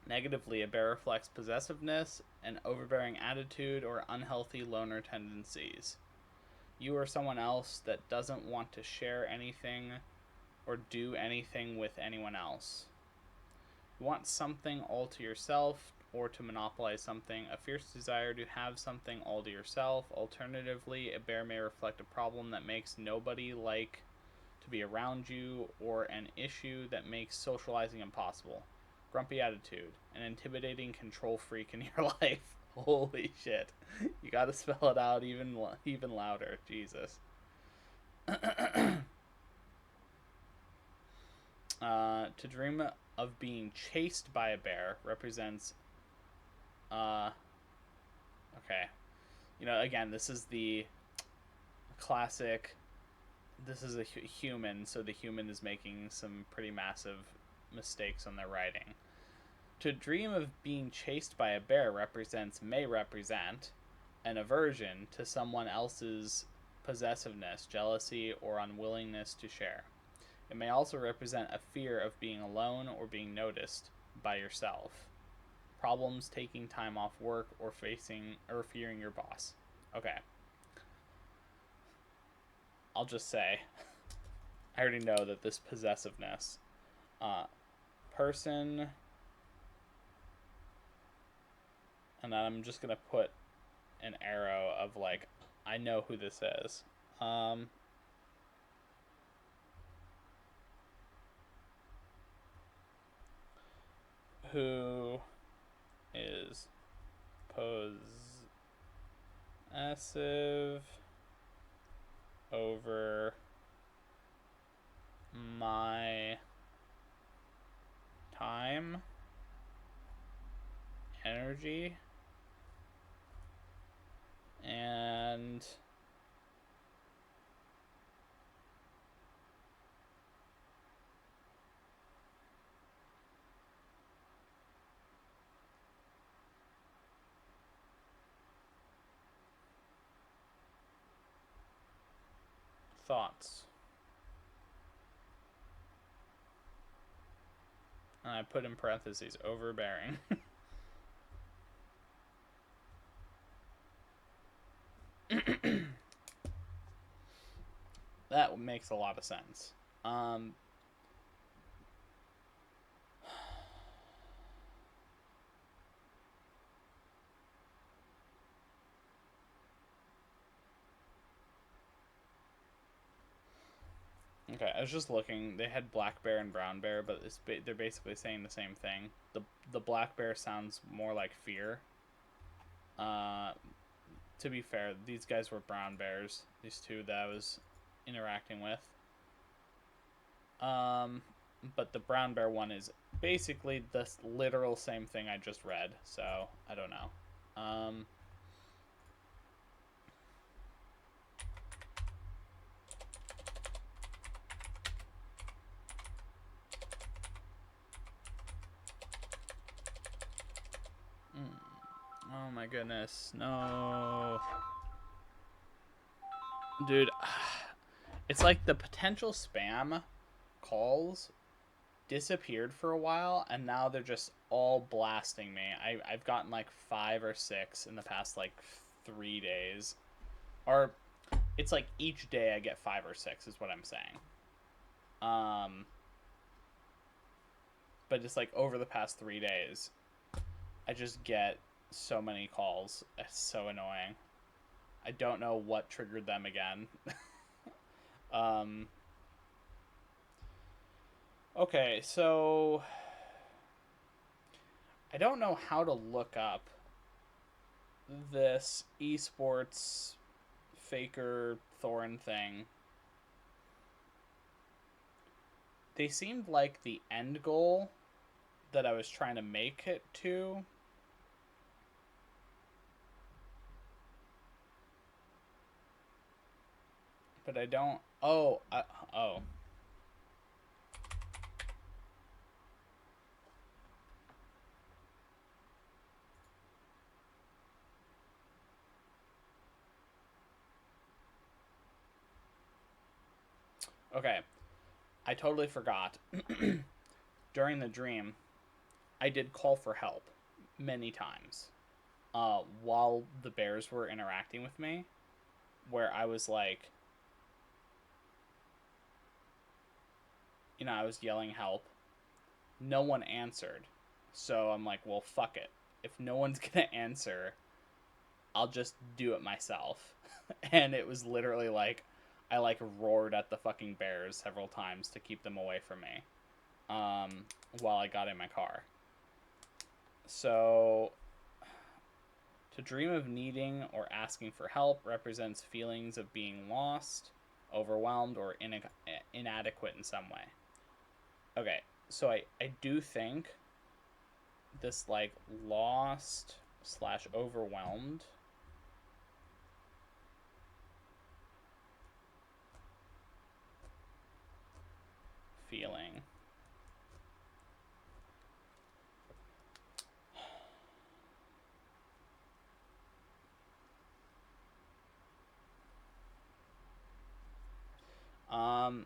Negatively, a bear reflects possessiveness, an overbearing attitude, or unhealthy loner tendencies. You or someone else that doesn't want to share anything or do anything with anyone else. You want something all to yourself or to monopolize something, a fierce desire to have something all to yourself. Alternatively, a bear may reflect a problem that makes nobody like to be around you or an issue that makes socializing impossible. Grumpy attitude, an intimidating control freak in your life. Holy shit. You gotta spell it out even louder. Jesus. To dream of being chased by a bear represents okay. Again, this is the classic. This is a human, so the human is making some pretty massive mistakes on their writing. To dream of being chased by a bear may represent an aversion to someone else's possessiveness, jealousy, or unwillingness to share. It may also represent a fear of being alone or being noticed by yourself. Problems taking time off work or fearing your boss. Okay. I'll just say I already know that this possessiveness person, and then I'm just gonna put an arrow of like I know who this is. Who is possessive over my time, energy, and thoughts. And I put in parentheses overbearing. That makes a lot of sense. Okay, I was just looking. They had black bear and brown bear, but they're basically saying the same thing. The black bear sounds more like fear. Uh, to be fair, these guys were brown bears. These two that I was interacting with. Um, but the brown bear one is basically the literal same thing I just read. So I don't know. Oh my goodness, no, dude. It's like the potential spam calls disappeared for a while, and now they're just all blasting me. I've gotten like 5 or 6 in the past like 3 days, or it's like each day I get 5 or 6 is what I'm saying. Um, but just like over the past 3 days, I just get so many calls. It's so annoying. I don't know what triggered them again. um, okay, so I don't know how to look up this esports faker Thorin thing. They seemed like the end goal that I was trying to make it to. But I don't. Oh. Okay. I totally forgot. During the dream, I did call for help many times while the bears were interacting with me, where I was like, I was yelling help. No one answered. So I'm like, well, fuck it. If no one's going to answer, I'll just do it myself. And it was literally like, I like roared at the fucking bears several times to keep them away from me while I got in my car. So, to dream of needing or asking for help represents feelings of being lost, overwhelmed, or inadequate in some way. Okay, so I do think this like lost slash overwhelmed feeling um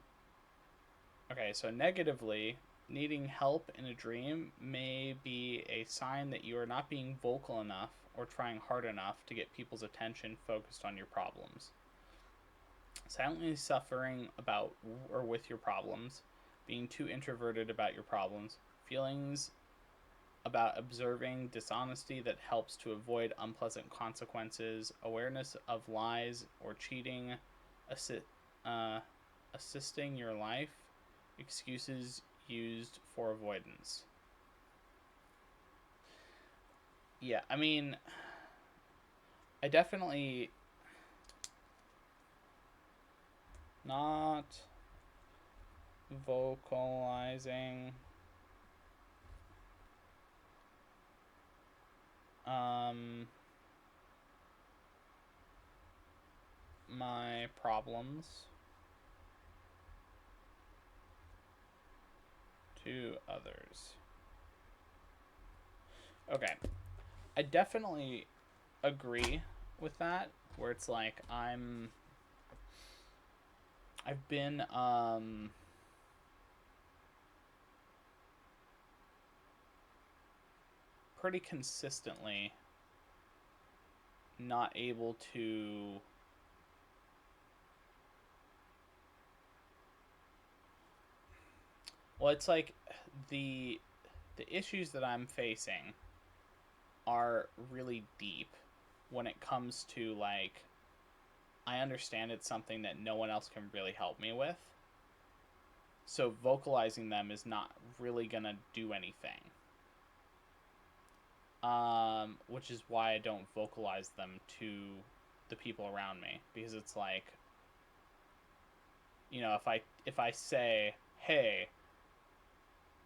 okay, so negatively, needing help in a dream may be a sign that you are not being vocal enough or trying hard enough to get people's attention focused on your problems. Silently suffering about or with your problems, being too introverted about your problems, feelings about observing dishonesty that helps to avoid unpleasant consequences, awareness of lies or cheating, assi- uh, assisting your life, excuses used for avoidance. Yeah, I mean, I definitely not vocalizing um my problems to others. Okay. I definitely agree with that, where it's like I've been pretty consistently not able to well, it's like the the issues that I'm facing are really deep when it comes to like I understand it's something that no one else can really help me with. So vocalizing them is not really gonna do anything. Which is why I don't vocalize them to the people around me, because it's like, if I say, hey,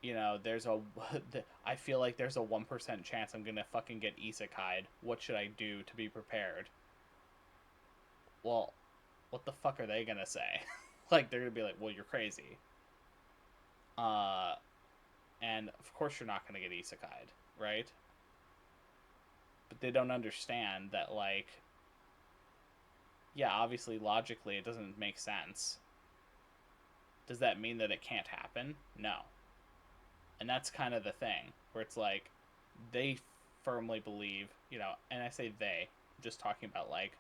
there's a I feel like there's a 1% chance I'm gonna fucking get isekai'd. What should I do to be prepared? Well, what the fuck are they gonna say? Like, they're gonna be like, well, you're crazy. Uh, and of course you're not gonna get isekai'd, right? But they don't understand that, like, yeah, obviously logically it doesn't make sense. Does that mean that it can't happen? No. And that's kind of the thing, where it's like, they firmly believe, and I say they, I'm just talking about, like,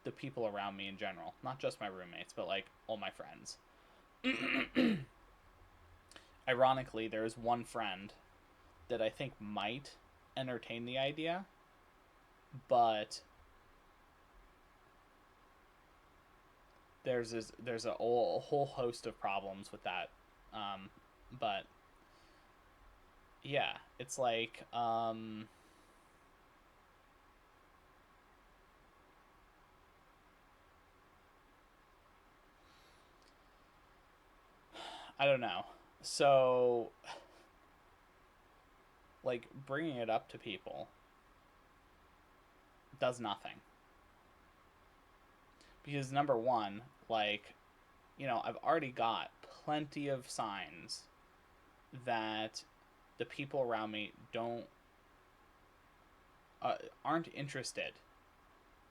the people around me in general, not just my roommates, but, like, all my friends. Ironically, there is one friend that I think might entertain the idea, but there's a whole host of problems with that. But yeah, it's like, I don't know. So, like, bringing it up to people does nothing, because number one, like, I've already got plenty of signs that the people around me aren't interested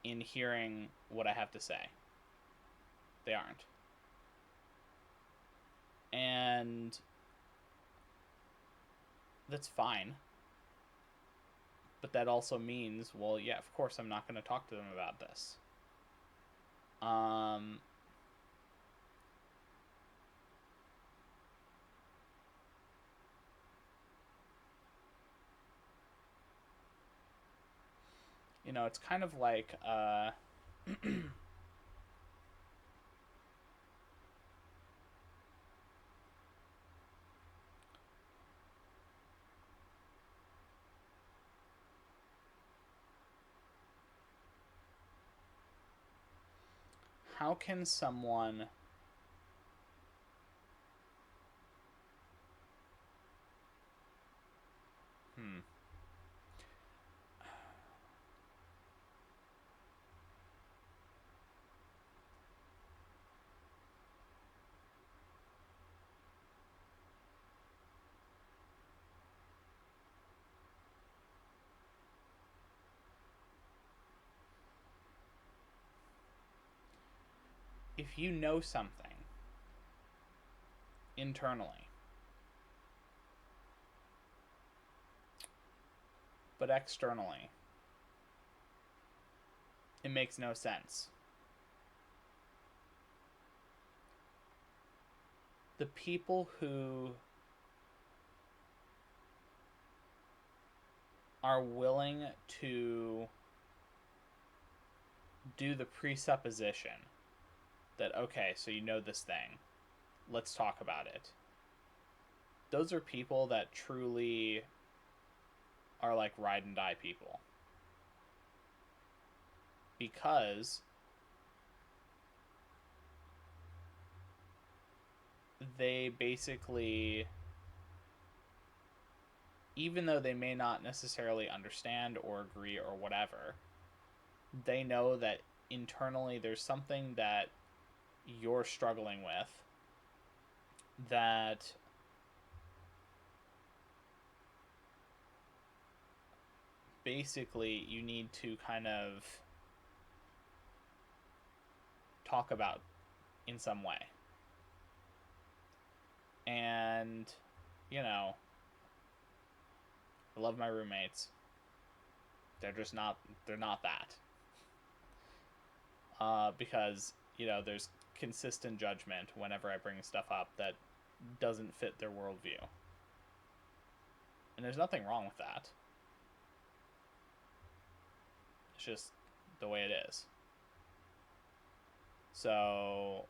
in hearing what I have to say. They aren't. And that's fine. But that also means, well, yeah, of course I'm not going to talk to them about this. Um, it's kind of like, how can someone hmm if you know something internally, but externally it makes no sense, the people who are willing to do the presupposition that, okay, so you know this thing, let's talk about it, those are people that truly are like ride and die people, because they basically, even though they may not necessarily understand or agree or whatever, they know that internally there's something that you're struggling with, that basically you need to kind of talk about in some way. And, I love my roommates. They're not that. Because, there's consistent judgment whenever I bring stuff up that doesn't fit their worldview. And there's nothing wrong with that. It's just the way it is. So,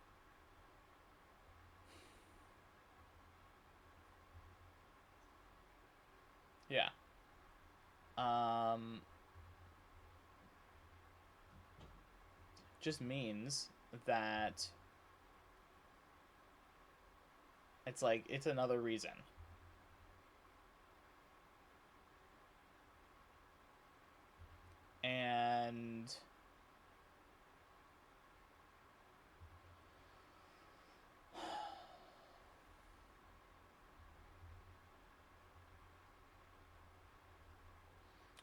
Yeah. Um, just means that it's like it's another reason. And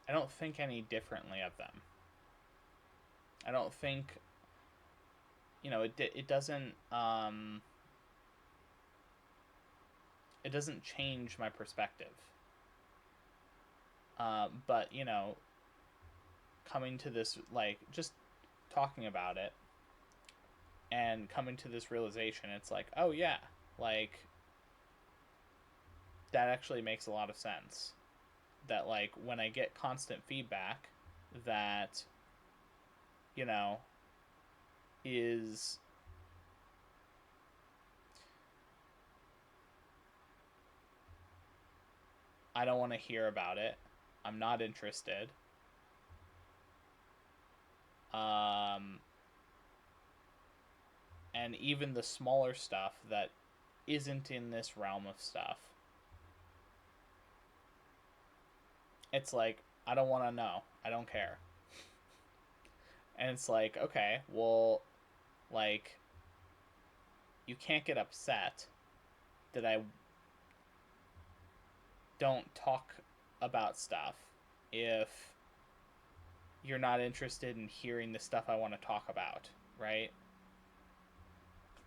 I don't think any differently of them. I don't think, it doesn't it doesn't change my perspective. But coming to this, like, just talking about it and coming to this realization, it's like, oh yeah, like, that actually makes a lot of sense. That, like, when I get constant feedback that, you know, is I don't want to hear about it. I'm not interested. Um, and even the smaller stuff that isn't in this realm of stuff, it's like, I don't want to know. I don't care. And it's like, okay, well, like, you can't get upset that I don't talk about stuff if you're not interested in hearing the stuff I want to talk about, right?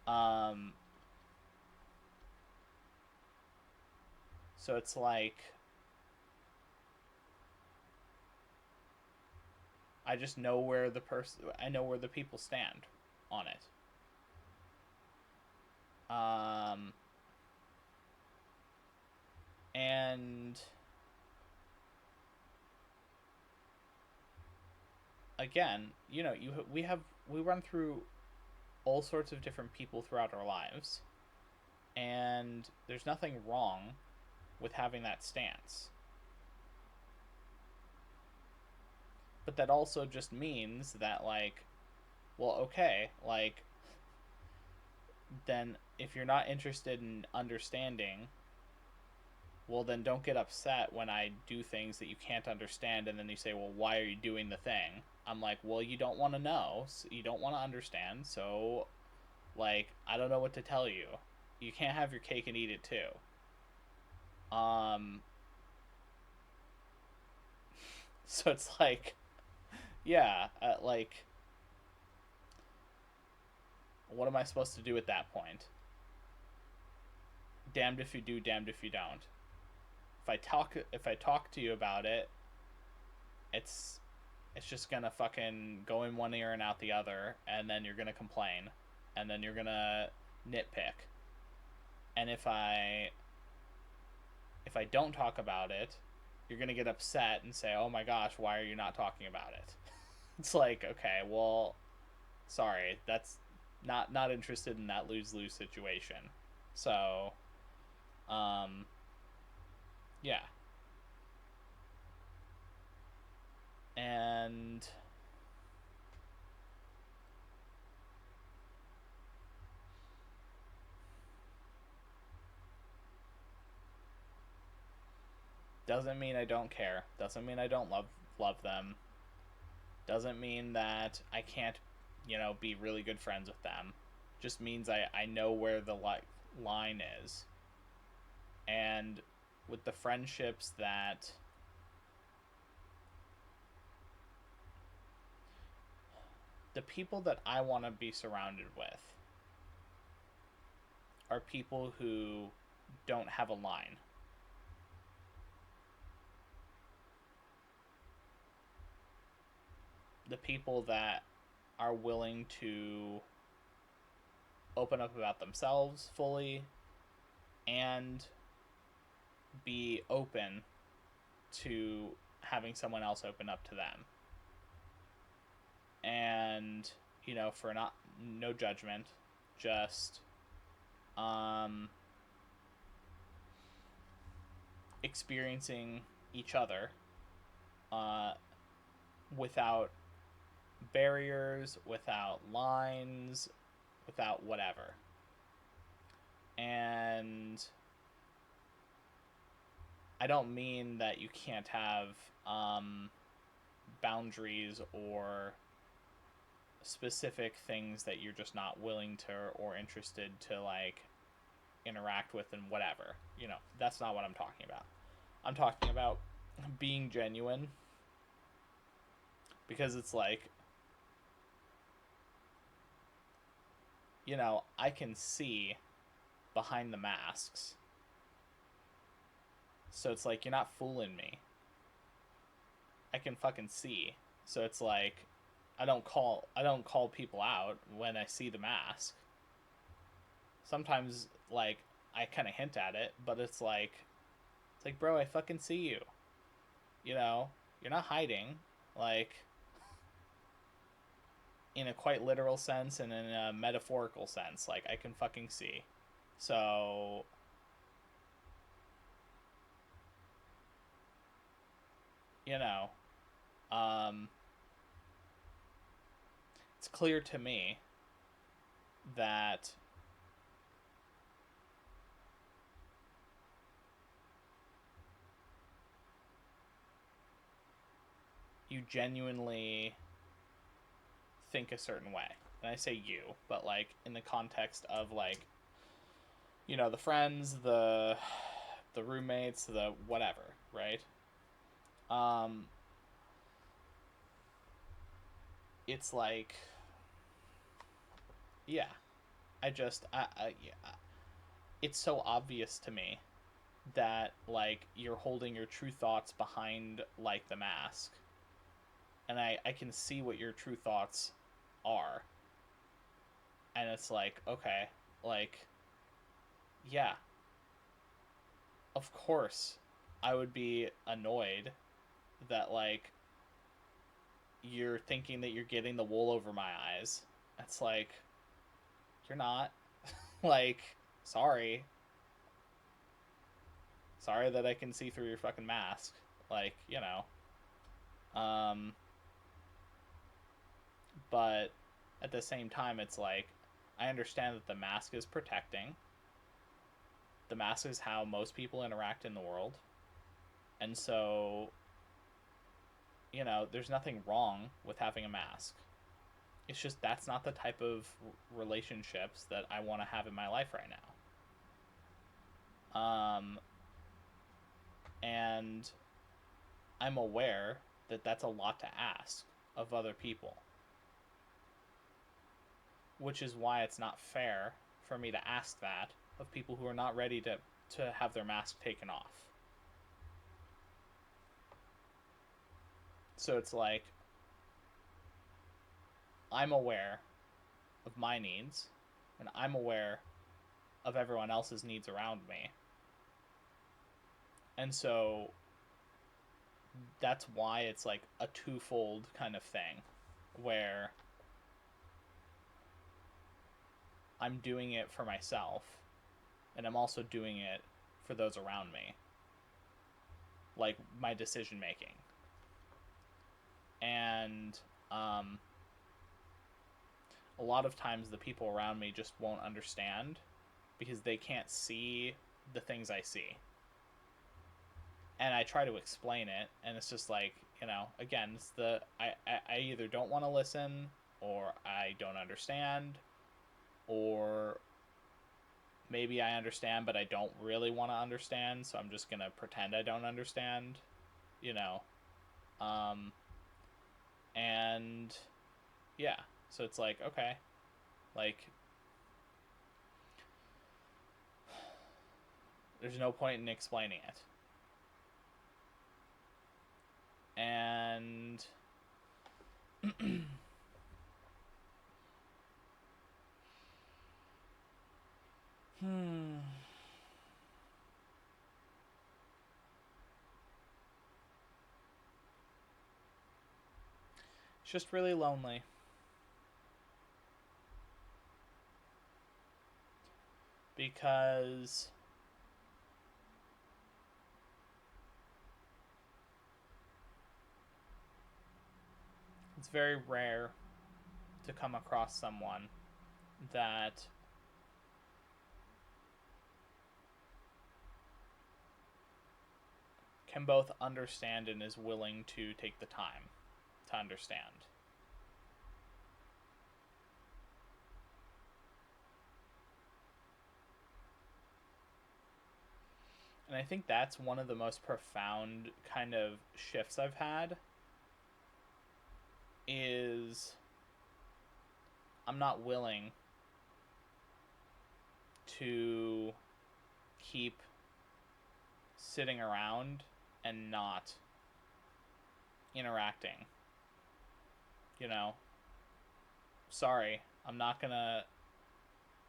Um, so it's like I just know where I know where the people stand on it. Um, and again, we run through all sorts of different people throughout our lives, and there's nothing wrong with having that stance. But that also just means that, like, well, okay, like, then if you're not interested in understanding, well, then don't get upset when I do things that you can't understand, and then you say, well, why are you doing the thing? I'm like, well, you don't want to know, so you don't want to understand, so, like, I don't know what to tell you. You can't have your cake and eat it too. Um, so it's like, yeah, like, what am I supposed to do at that point? Damned if you do, damned if you don't. If I talk to you about it, it's it's just gonna fucking go in one ear and out the other, and then you're gonna complain, and then you're gonna nitpick. And if I don't talk about it, you're gonna get upset and say, "Oh my gosh, why are you not talking about it?" It's like, okay, well, sorry, that's not interested in that lose-lose situation. So, um, yeah, and doesn't mean I don't care. Doesn't mean I don't love them. Doesn't mean that I can't, be really good friends with them. Just means I know where the line is. And with the friendships that the people that I want to be surrounded with are people who don't have a line. The people that are willing to open up about themselves fully and be open to having someone else open up to them. And, for not no judgment, just um experiencing each other, uh, without barriers, without lines, without whatever. And I don't mean that you can't have boundaries or specific things that you're just not willing to or interested to like interact with and whatever. That's not what I'm talking about. I'm talking about being genuine, because it's like, I can see behind the masks. So it's like, you're not fooling me. I can fucking see. So it's like, I don't call people out when I see the mask. Sometimes like I kind of hint at it, but it's like, bro, I fucking see you. You know, you're not hiding. Like, in a quite literal sense and in a metaphorical sense, like I can fucking see. So, you know, um, it's clear to me that you genuinely think a certain way. And I say you, but like in the context of like, the friends, the roommates, the whatever, right? Um it's like, yeah, yeah, it's so obvious to me that like you're holding your true thoughts behind like the mask, and I can see what your true thoughts are, and it's like, okay, like, yeah, of course I would be annoyed that like you're thinking that you're getting the wool over my eyes. It's like, you're not. Like, sorry. Sorry that I can see through your fucking mask. Like, Um but at the same time, it's like, I understand that the mask is protecting. The mask is how most people interact in the world. And so, there's nothing wrong with having a mask. It's just that's not the type of relationships that I want to have in my life right now. And I'm aware that that's a lot to ask of other people, which is why it's not fair for me to ask that of people who are not ready to have their mask taken off. So it's like, I'm aware of my needs, and I'm aware of everyone else's needs around me. And so that's why it's like a twofold kind of thing, where I'm doing it for myself and I'm also doing it for those around me, like my decision making. And a lot of times the people around me just won't understand because they can't see the things I see. And I try to explain it, and it's just like, again, it's I either don't want to listen, or I don't understand, or maybe I understand but I don't really want to understand, so I'm just gonna pretend I don't understand, you know. Um, and yeah, so it's like, okay, like, there's no point in explaining it. And it's just really lonely, because It's very rare to come across someone that can both understand and is willing to take the time to understand. And I think that's one of the most profound kind of shifts I've had is I'm not willing to keep sitting around and not interacting. You know, sorry, I'm not gonna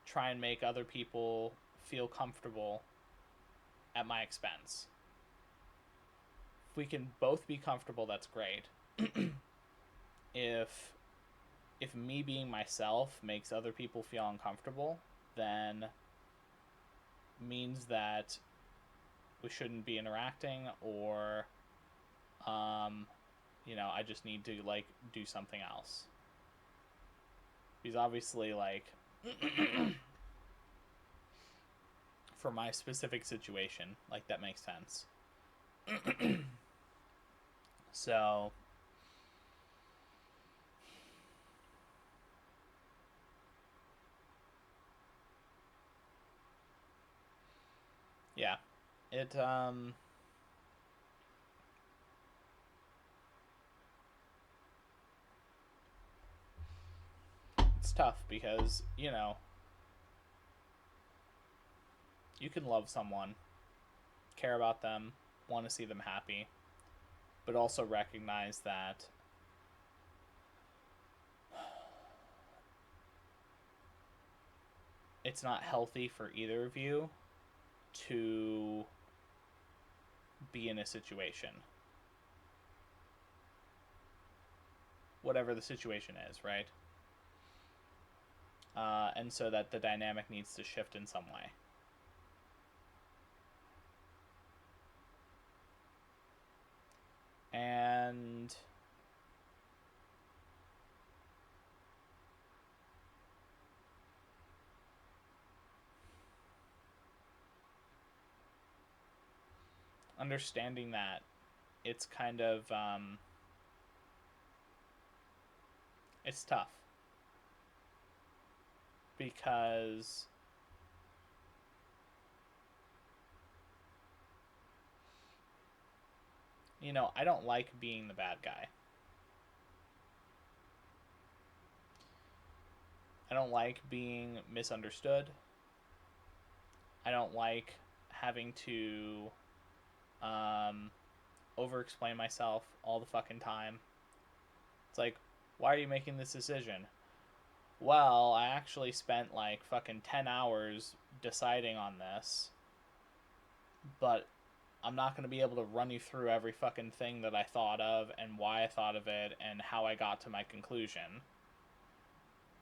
try and make other people feel comfortable at my expense. If we can both be comfortable, that's great. if if me being myself makes other people feel uncomfortable, then means that we shouldn't be interacting, or I just need to like do something else. Because obviously, like, for my specific situation, like, that makes sense. So, yeah, it it's tough because you can love someone, care about them, want to see them happy, but also recognize that it's not healthy for either of you to be in a situation, whatever the situation is, right? And so that the dynamic needs to shift in some way. And understanding that it's kind of it's tough because I don't like being the bad guy. I don't like being misunderstood. I don't like having to over explain myself all the fucking time. It's like, why are you making this decision? Well, I actually spent like fucking 10 hours deciding on this, but I'm not going to be able to run you through every fucking thing that I thought of and why I thought of it and how I got to my conclusion.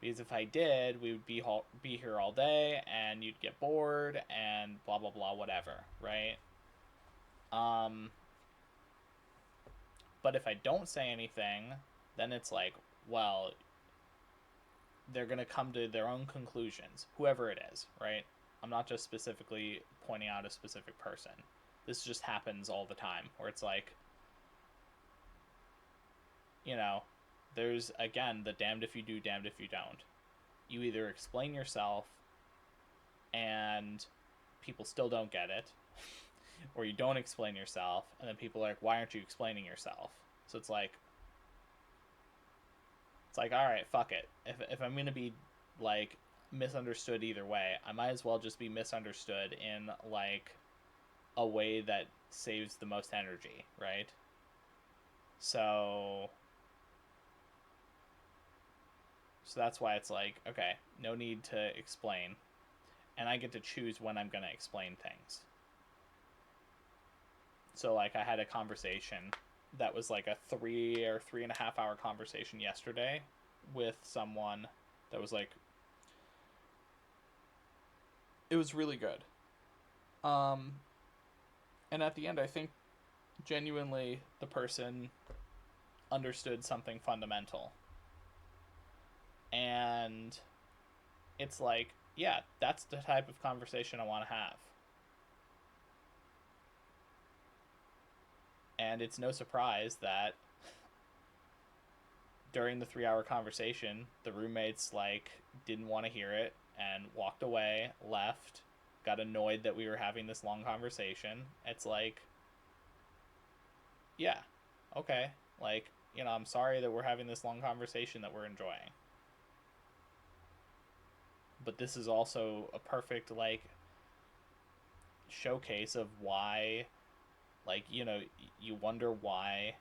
Because if I did, we would be here all day and you'd get bored and blah blah blah whatever, right? Um but if I don't say anything, then it's like, well, they're going to come to their own conclusions, whoever it is, right? I'm not just specifically pointing out a specific person. This just happens all the time where it's like, you know, there's again the damned if you do, damned if you don't. You either explain yourself and people still don't get it, or you don't explain yourself and then people are like, why aren't you explaining yourself? So it's like, all right, fuck it. If I'm gonna be like misunderstood either way, I might as well just be misunderstood in like a way that saves the most energy, right? So that's why it's like, okay, no need to explain, and I get to choose when I'm gonna explain things. So like I had a conversation that was like a 3 or 3.5 hour conversation yesterday with someone that was like, it was really good. And at the end, I think genuinely the person understood something fundamental. And it's like, yeah, that's the type of conversation I want to have. And it's no surprise that during the 3 hour conversation, the roommates like didn't want to hear it and walked away, left, got annoyed that we were having this long conversation. It's like, yeah, okay, like, I'm sorry that we're having this long conversation that we're enjoying. But this is also a perfect like showcase of why, like, you wonder why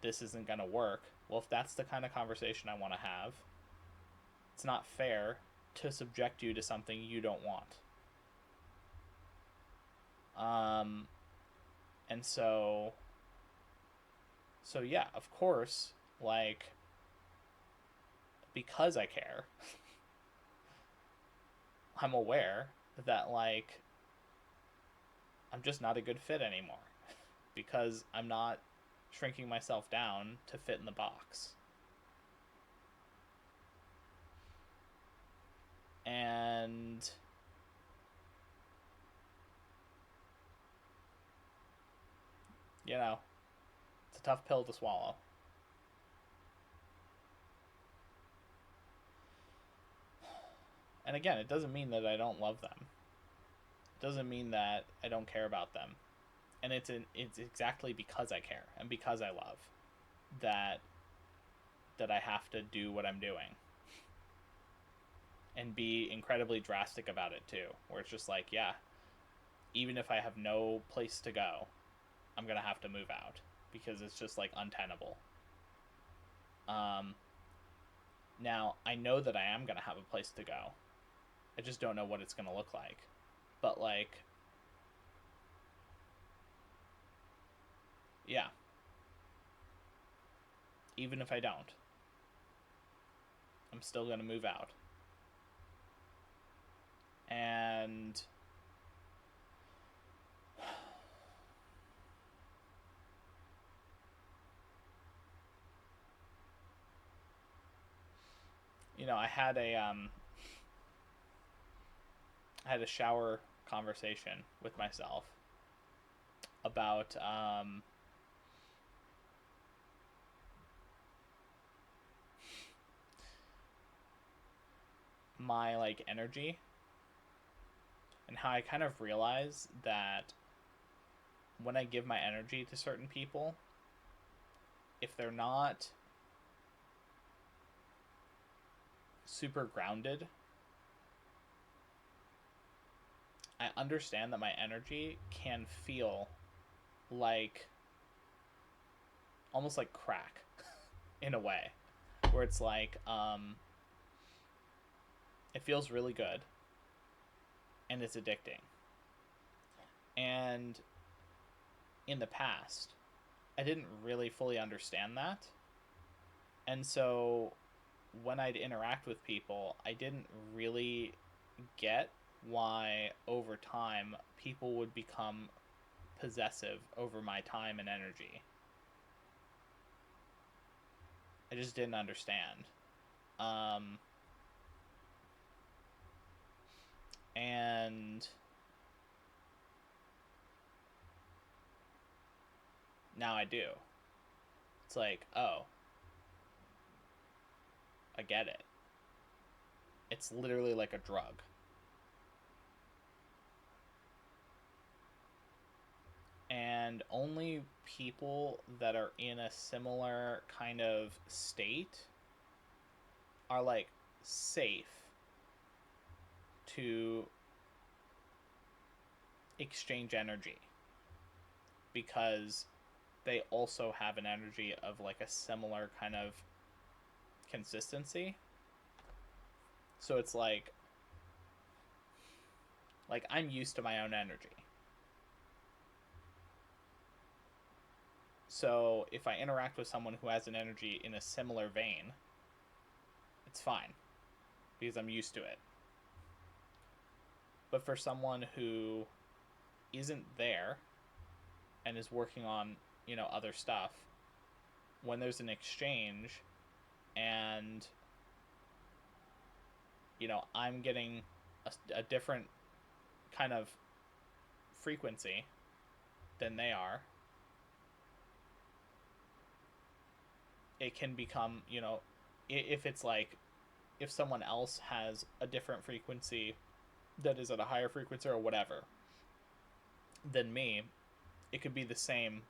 this isn't going to work. Well, if that's the kind of conversation I want to have, it's not fair to subject you to something you don't want. And so yeah, of course, like, because I care, I'm aware that like I'm just not a good fit anymore because I'm not shrinking myself down to fit in the box. And it's a tough pill to swallow. And again, it doesn't mean that I don't love them. It doesn't mean that I don't care about them. And it's exactly because I care and because I love that I have to do what I'm doing. And be incredibly drastic about it too, where it's just like, yeah, even if I have no place to go, I'm gonna have to move out because it's just like untenable. Now I know that I am gonna have a place to go. I just don't know what it's gonna look like. But like, yeah, even if I don't, I'm still gonna move out. And I had a shower conversation with myself about my like energy and how I kind of realize that when I give my energy to certain people, if they're not super grounded, I understand that my energy can feel like almost like crack in a way, where it's like it feels really good and it's addicting. And in the past, I didn't really fully understand that. And so when I'd interact with people, I didn't really get why over time people would become possessive over my time and energy. I just didn't understand. And now I do. It's like, oh, I get it. It's literally like a drug. And only people that are in a similar kind of state are like safe to exchange energy because they also have an energy of like a similar kind of consistency. So it's like I'm used to my own energy. So if I interact with someone who has an energy in a similar vein, it's fine because I'm used to it. But for someone who isn't there and is working on, other stuff, when there's an exchange and I'm getting a different kind of frequency than they are, it can become, if it's like, if someone else has a different frequency that is at a higher frequency or whatever than me, it could be the same,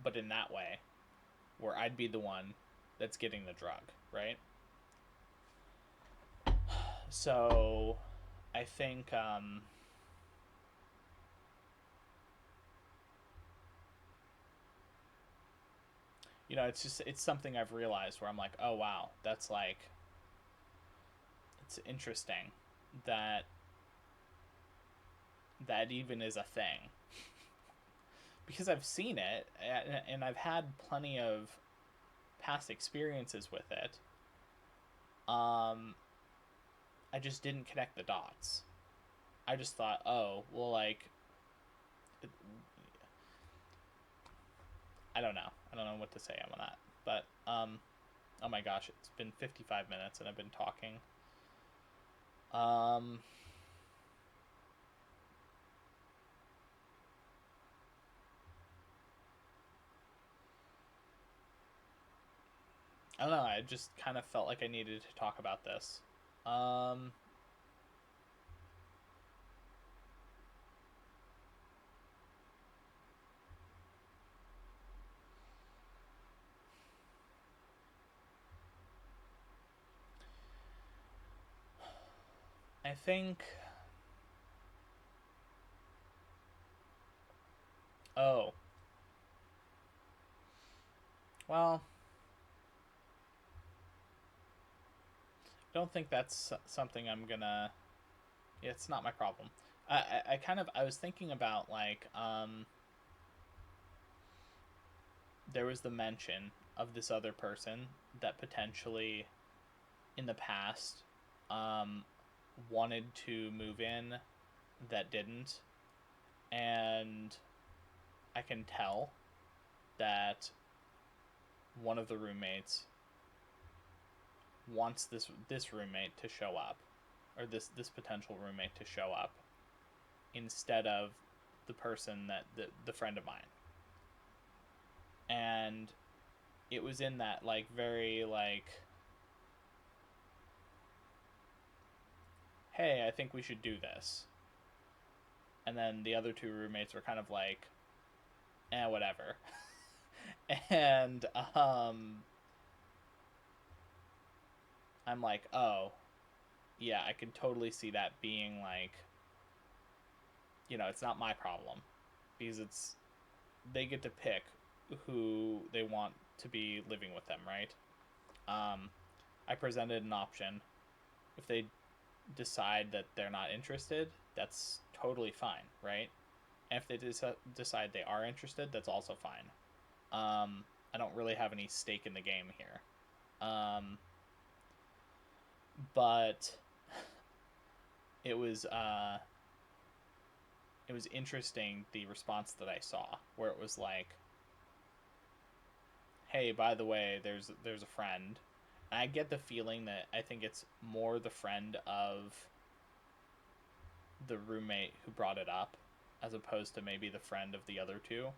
but in that way, where I'd be the one that's getting the drug, right? So I think, it's something I've realized where I'm like, oh wow, that's like, it's interesting that that even is a thing, because I've seen it and I've had plenty of past experiences with it. Um, I just didn't connect the dots. I just thought, oh, well, like, I don't know. I don't know what to say on that. But, oh my gosh, it's been 55 minutes and I've been talking. Um, I don't know. I just kind of felt like I needed to talk about this. Um, I think. Oh, well, I don't think that's something I'm gonna. Yeah, it's not my problem. I kind of, I was thinking about like, there was the mention of this other person that potentially in the past, um, wanted to move in, that didn't, and I can tell that one of the roommates wants this roommate to show up, or this potential roommate to show up instead of the person that the friend of mine. And it was in that like very like, hey, I think we should do this. And then the other two roommates were kind of like, whatever. And I'm like, oh, yeah, I can totally see that being like, it's not my problem, because they get to pick who they want to be living with them, right? Um, I presented an option. If they decide that they're not interested, that's totally fine, right? And if they decide they are interested, that's also fine. I don't really have any stake in the game here. But it was it was interesting, the response that I saw, where it was like, hey, by the way, there's a friend. And I get the feeling that I think it's more the friend of the roommate who brought it up, as opposed to maybe the friend of the other two.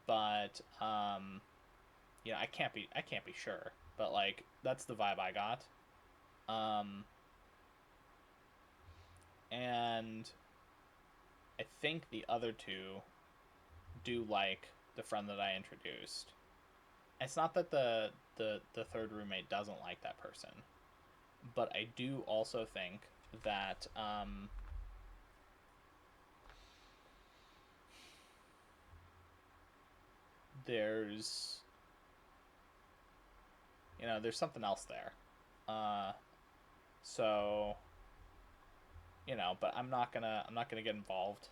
But I can't be sure, but like that's the vibe I got. Um, and I think the other two do like the friend that I introduced. It's not that the third roommate doesn't like that person, but I do also think that there's there's something else there. Uh, so but I'm not gonna get involved.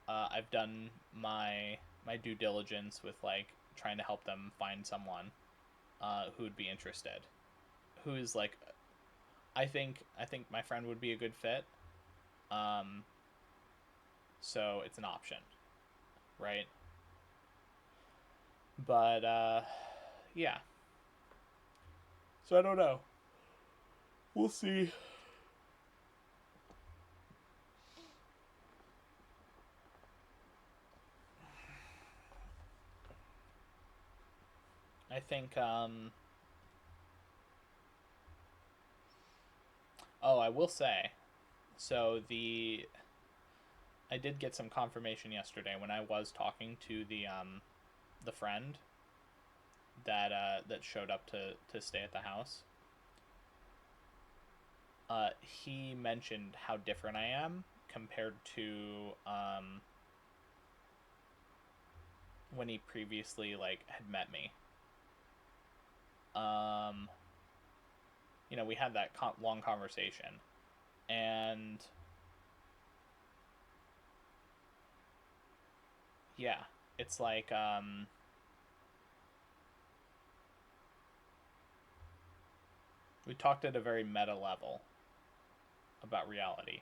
I've done my due diligence with like trying to help them find someone who would be interested, who is like, I think my friend would be a good fit. Um, so it's an option, right? But Yeah. So I don't know. We'll see. I think oh, I will say. So the I did get some confirmation yesterday when I was talking to the friend that showed up to stay at the house. He mentioned how different I am compared to when he previously like had met me. Um, we had that long conversation, and yeah, it's like we talked at a very meta level about reality,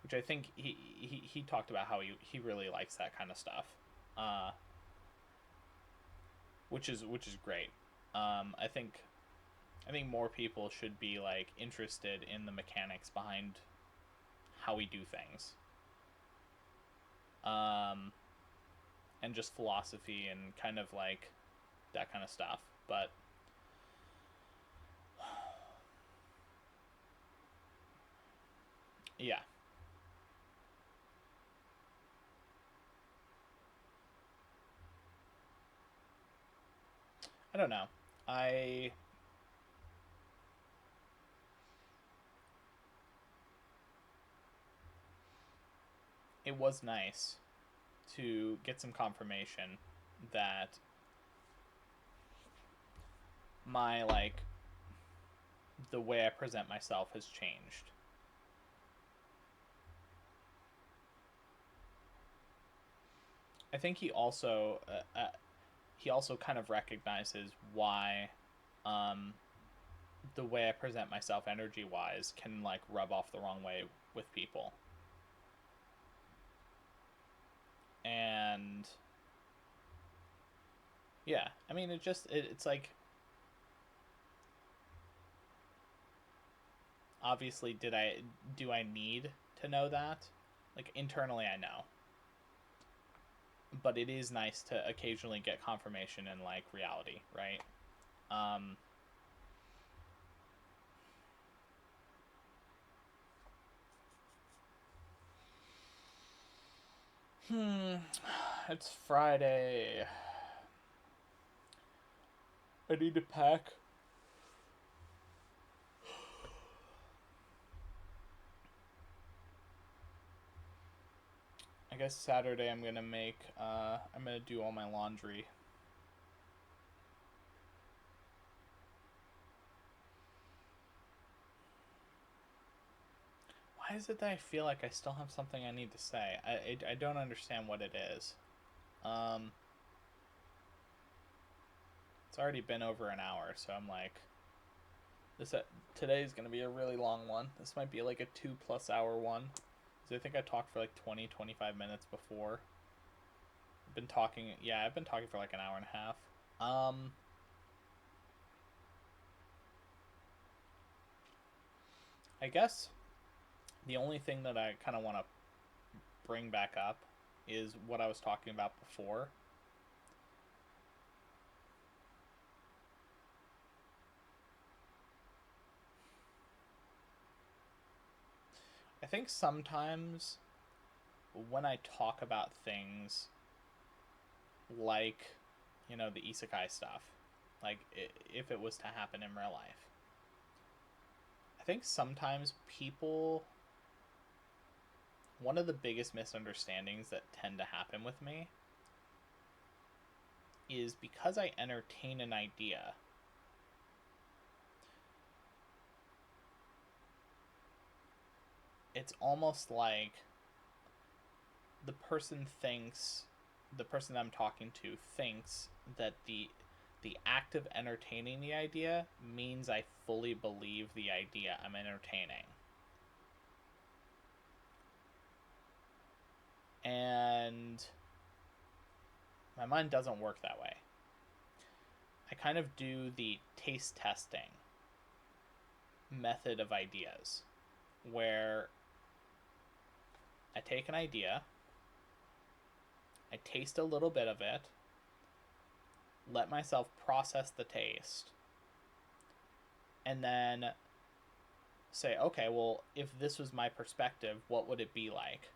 which I think he talked about how he really likes that kind of stuff, uh, which is great. I think more people should be like interested in the mechanics behind how we do things, um, and just philosophy and kind of like that kind of stuff. But yeah, I don't know. I It was nice to get some confirmation that my like the way I present myself has changed. I think he also kind of recognizes why um, the way I present myself energy wise can like rub off the wrong way with people. And yeah, I mean it's like obviously do I need to know that? Like internally I know. But it is nice to occasionally get confirmation in like reality, right? Um hmm it's Friday. I need to pack. I guess Saturday I'm gonna do all my laundry. Why is it that I feel like I still have something I need to say? I don't understand what it is. Um, it's already been over an hour, so I'm like, this today's gonna be a really long one. This might be like a 2+ hour one. Because I think I talked for like 20-25 minutes before. I've been talking for like an hour and a half. Um, I guess the only thing that I kind of want to bring back up is what I was talking about before. I think sometimes when I talk about things like, the isekai stuff, like if it was to happen in real life, I think sometimes one of the biggest misunderstandings that tend to happen with me is because I entertain an idea, it's almost like the person thinks the person I'm talking to thinks that the act of entertaining the idea means I fully believe the idea I'm entertaining. And my mind doesn't work that way. I kind of do the taste testing method of ideas, where I take an idea, I taste a little bit of it, let myself process the taste, and then say, okay, well, if this was my perspective, what would it be like?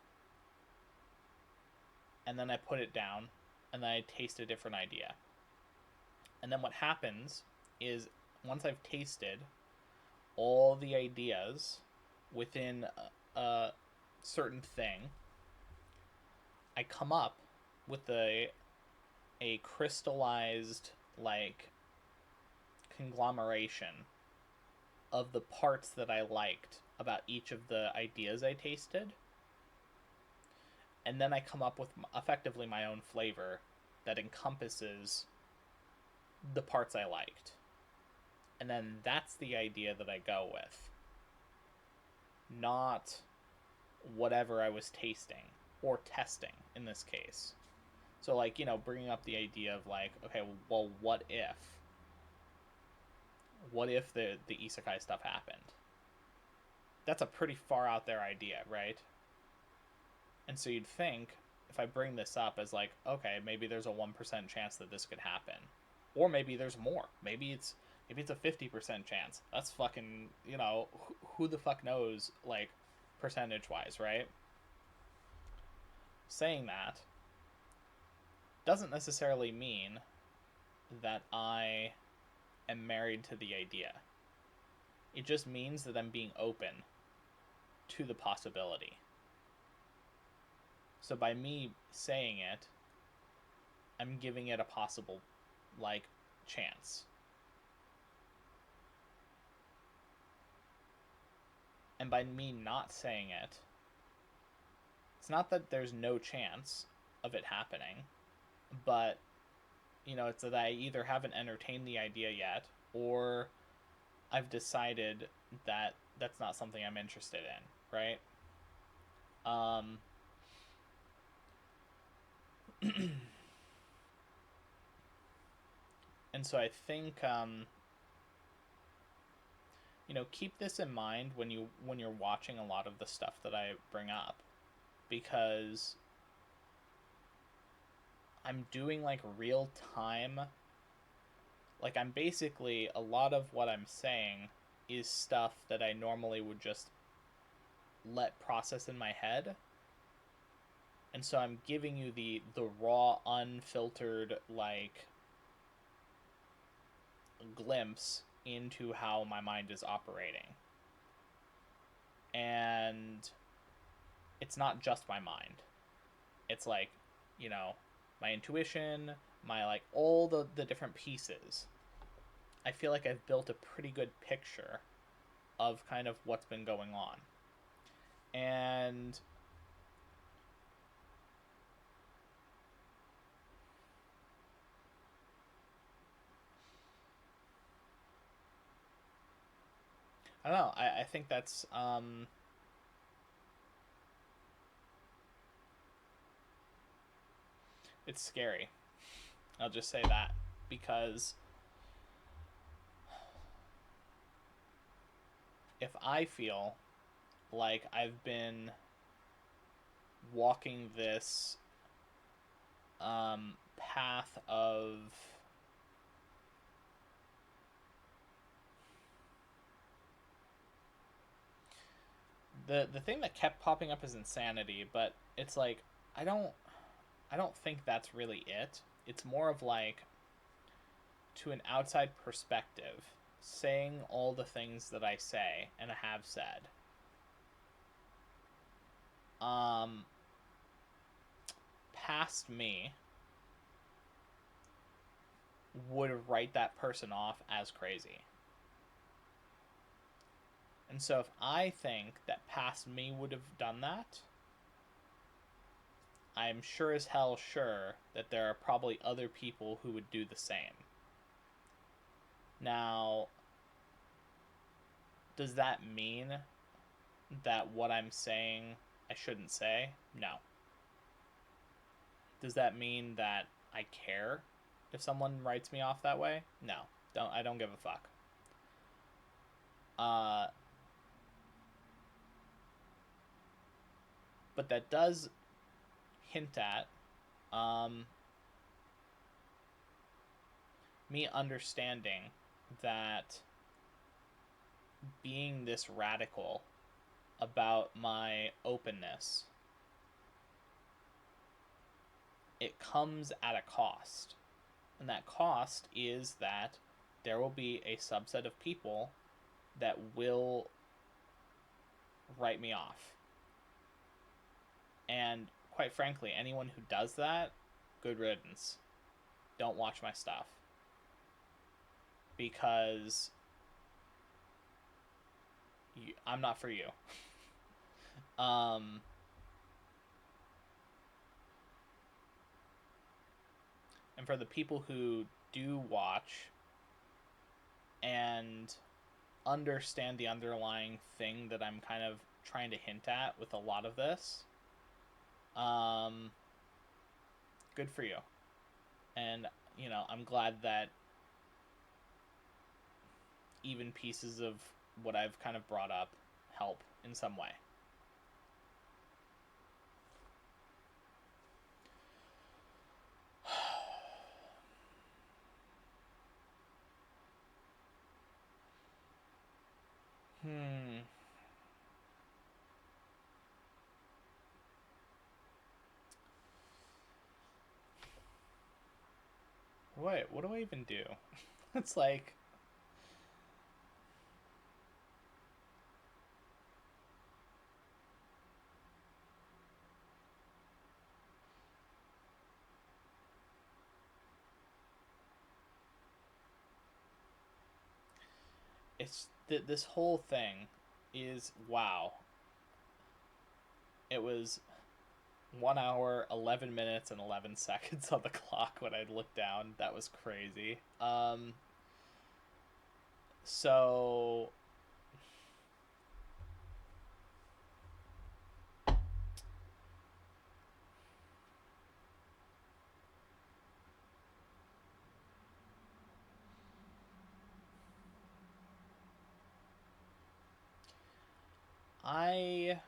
And then I put it down, and then I taste a different idea. And then what happens is, once I've tasted all the ideas within a certain thing, I come up with a crystallized, like, conglomeration of the parts that I liked about each of the ideas I tasted. And then I come up with effectively my own flavor that encompasses the parts I liked. And then that's the idea that I go with, not whatever I was tasting or testing in this case. So, like, bringing up the idea of, like, okay, well, what if? What if the isekai stuff happened? That's a pretty far out there idea, right? And so you'd think, if I bring this up as, like, okay, maybe there's a 1% chance that this could happen. Or maybe there's more. Maybe it's a 50% chance. That's fucking, who the fuck knows, like, percentage-wise, right? Saying that doesn't necessarily mean that I am married to the idea. It just means that I'm being open to the possibility. So by me saying it, I'm giving it a possible, like, chance. And by me not saying it, it's not that there's no chance of it happening, but, it's that I either haven't entertained the idea yet, or I've decided that that's not something I'm interested in, right? And so I think, keep this in mind when you're watching a lot of the stuff that I bring up, because I'm doing, like, real time, like, I'm basically, a lot of what I'm saying is stuff that I normally would just let process in my head. And so I'm giving you the raw, unfiltered, like, glimpse into how my mind is operating. And it's not just my mind. It's like, my intuition, my, like, all the different pieces. I feel like I've built a pretty good picture of kind of what's been going on. And I don't know, I think that's it's scary. I'll just say that, because if I feel like I've been walking this path of the thing that kept popping up is insanity, but it's like, I don't I don't think that's really it. It's more of, like, to an outside perspective, saying all the things that I say and have said. Um, Past me would write that person off as crazy. And so if I think that past me would have done that, I'm sure as hell sure that there are probably other people who would do the same. Now, does that mean that what I'm saying I shouldn't say? No. Does that mean that I care If someone writes me off that way, no, I don't give a fuck. Uh, but that does hint at um, me understanding that being this radical about my openness, it comes at a cost. And that cost is that there will be a subset of people that will write me off. And quite frankly, anyone who does that, good riddance. Don't watch my stuff. Because I'm not for you. um, and for the people who do watch and understand the underlying thing that I'm kind of trying to hint at with a lot of this, good for you. And, I'm glad that even pieces of what I've kind of brought up help in some way. What do I even do? It's like, this whole thing is wow. It was 1 hour, 11 minutes, and 11 seconds on the clock when I looked down. That was crazy. So I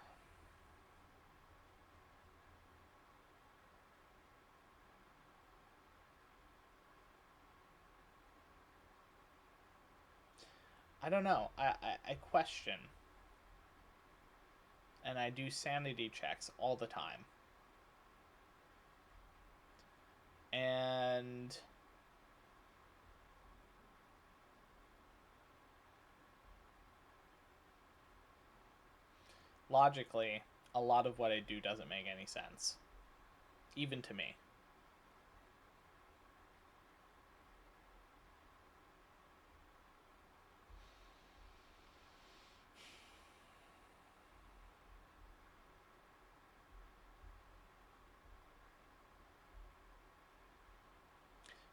don't know. I question, and I do sanity checks all the time. And logically, a lot of what I do doesn't make any sense, even to me.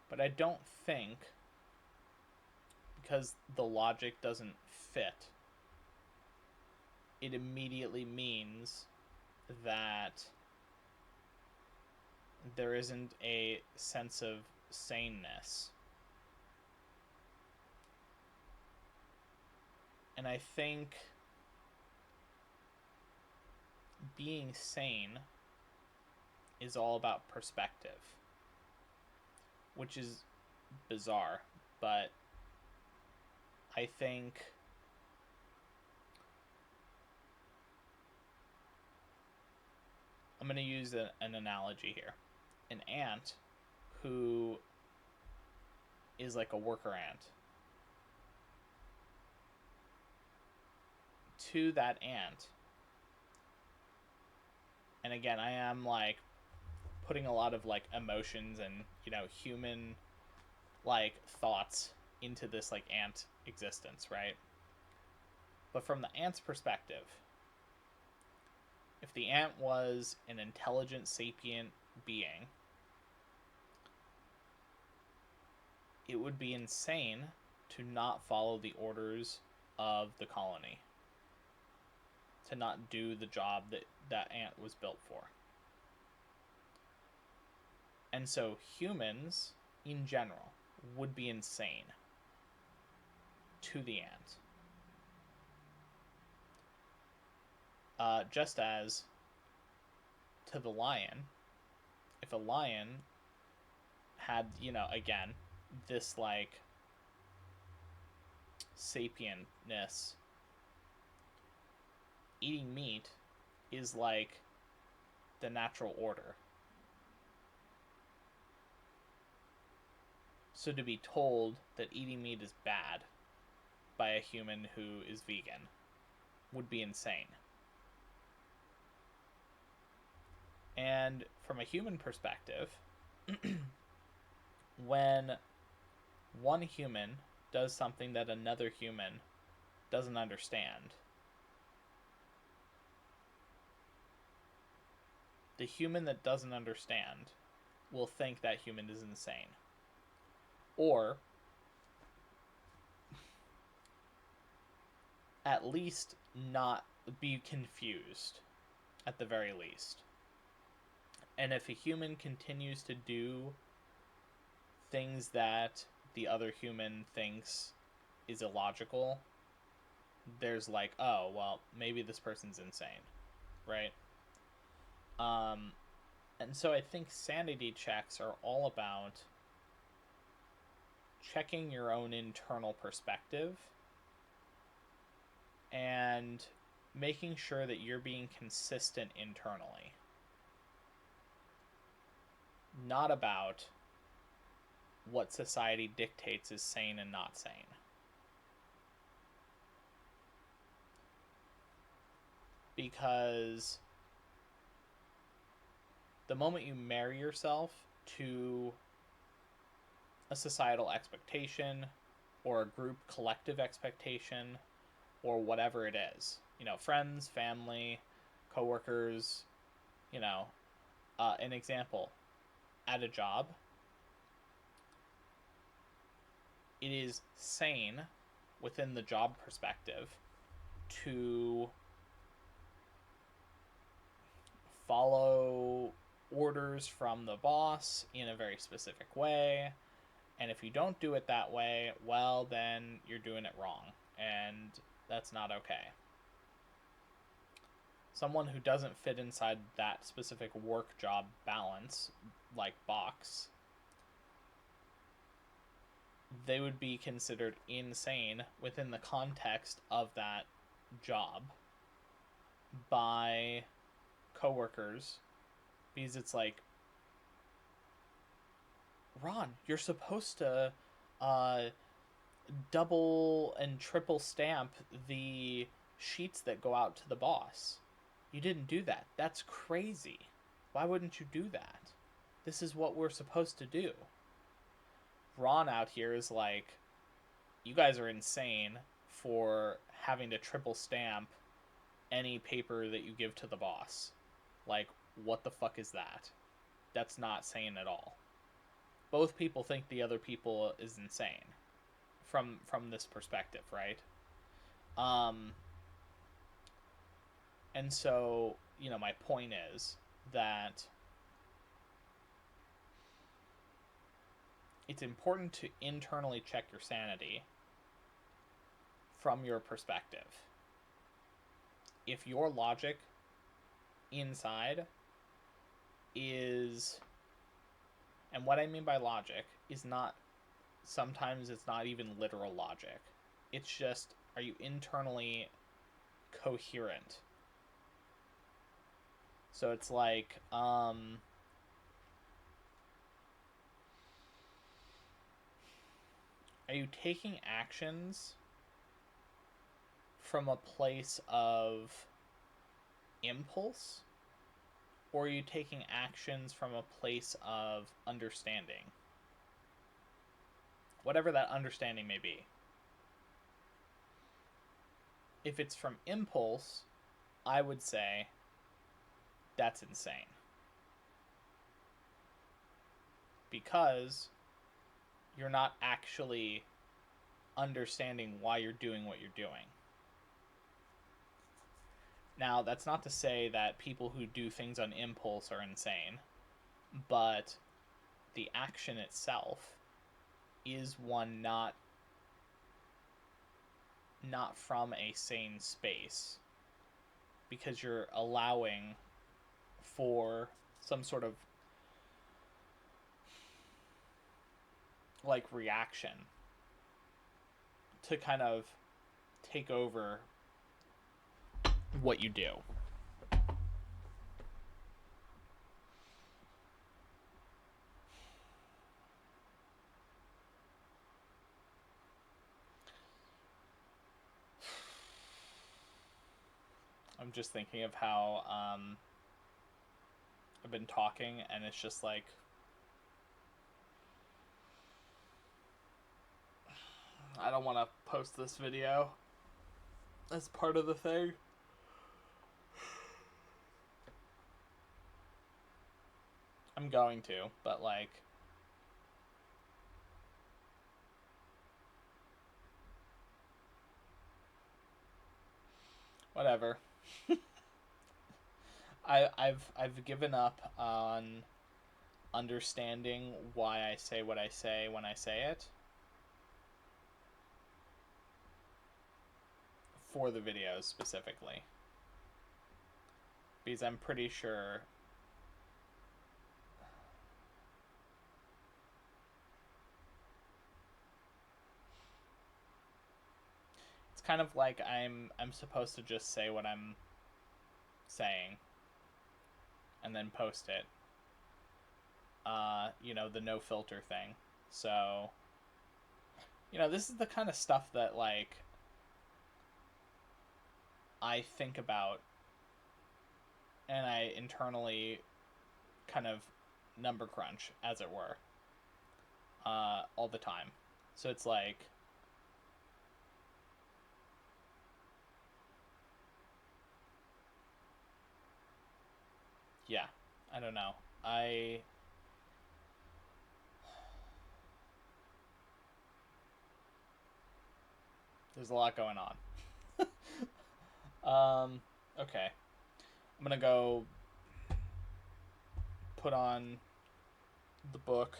But I don't think, because the logic doesn't fit, it immediately means that there isn't a sense of saneness. And I think being sane is all about perspective, which is bizarre, but I think I'm going to use an analogy here. An ant who is like a worker ant. To that ant, and again, I am like putting a lot of like emotions and human like thoughts into this like ant existence, right? But from the ant's perspective, if the ant was an intelligent, sapient being, it would be insane to not follow the orders of the colony, to not do the job that ant was built for. And so humans in general, would be insane to the ant. Just as to the lion, if a lion had, again, this like sapientness, eating meat is like the natural order. So to be told that eating meat is bad by a human who is vegan would be insane. And from a human perspective, when one human does something that another human doesn't understand, the human that doesn't understand will think that human is insane. Or at least not be confused, at the very least. And if a human continues to do things that the other human thinks is illogical, there's like, oh, well, maybe this person's insane, right? And so I think sanity checks are all about checking your own internal perspective and making sure that you're being consistent internally. Not about what society dictates is sane and not sane. Because the moment you marry yourself to a societal expectation or a group collective expectation or whatever it is, friends, family, coworkers, an example, at a job, it is sane within the job perspective to follow orders from the boss in a very specific way. And if you don't do it that way, well, then you're doing it wrong. And that's not okay. Someone who doesn't fit inside that specific work job balance, like box, they would be considered insane within the context of that job by coworkers, because it's like, Ron, you're supposed to double and triple stamp the sheets that go out to the boss. You didn't do that. That's crazy. Why wouldn't you do that? This is what we're supposed to do. Ron out here is like, you guys are insane for having to triple stamp any paper that you give to the boss. Like, what the fuck is that? That's not sane at all. Both people think the other people is insane from this perspective, right? And so, my point is that it's important to internally check your sanity from your perspective. If your logic inside is, and what I mean by logic is not, sometimes it's not even literal logic. It's just, are you internally coherent? So it's like, are you taking actions from a place of impulse, or are you taking actions from a place of understanding? Whatever that understanding may be. If it's from impulse, I would say that's insane. Because you're not actually understanding why you're doing what you're doing. Now, that's not to say that people who do things on impulse are insane, but the action itself is one not from a sane space, because you're allowing for some sort of like reaction to kind of take over what you do. I'm just thinking of how I've been talking, and it's just like, I don't want to post this video as part of the thing. I'm going to, but like, whatever. I've given up on understanding why I say what I say when I say it for the videos specifically, because I'm pretty sure it's kind of like I'm supposed to just say what I'm saying and then post it. The no filter thing. So, this is the kind of stuff that, like, I think about and I internally kind of number crunch, as it were, all the time. So it's like, yeah, I don't know. There's a lot going on. Okay. I'm gonna go put on the book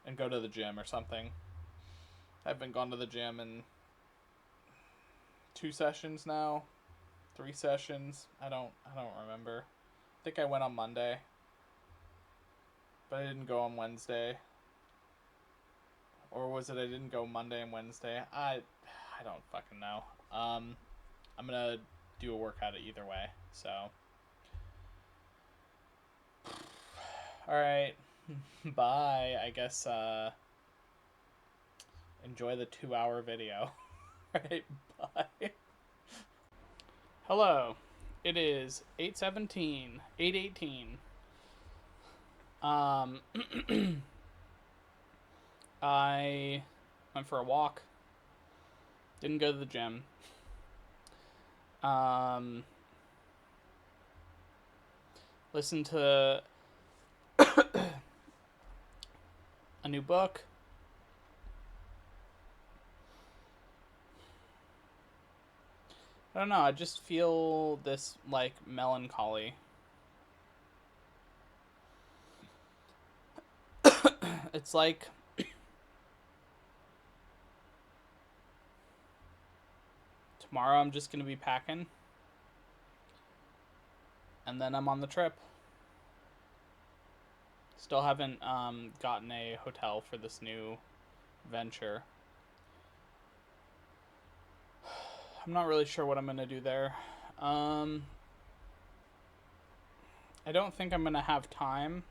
and go to the gym or something. I haven't gone to the gym in 2 sessions now, 3 sessions. I don't remember. I think I went on Monday, but I didn't go on Wednesday. Or was it I didn't go Monday and Wednesday? I don't fucking know. I'm gonna do a workout either way. So, all right, bye. I guess enjoy the 2-hour video. All right, bye. Hello, it is 8:17, 8:18. I went for a walk. Didn't go to the gym. Listened to a new book. I don't know, I just feel this, like, melancholy. It's like tomorrow I'm just going to be packing, and then I'm on the trip. Still haven't gotten a hotel for this new venture. I'm not really sure what I'm going to do there. I don't think I'm going to have time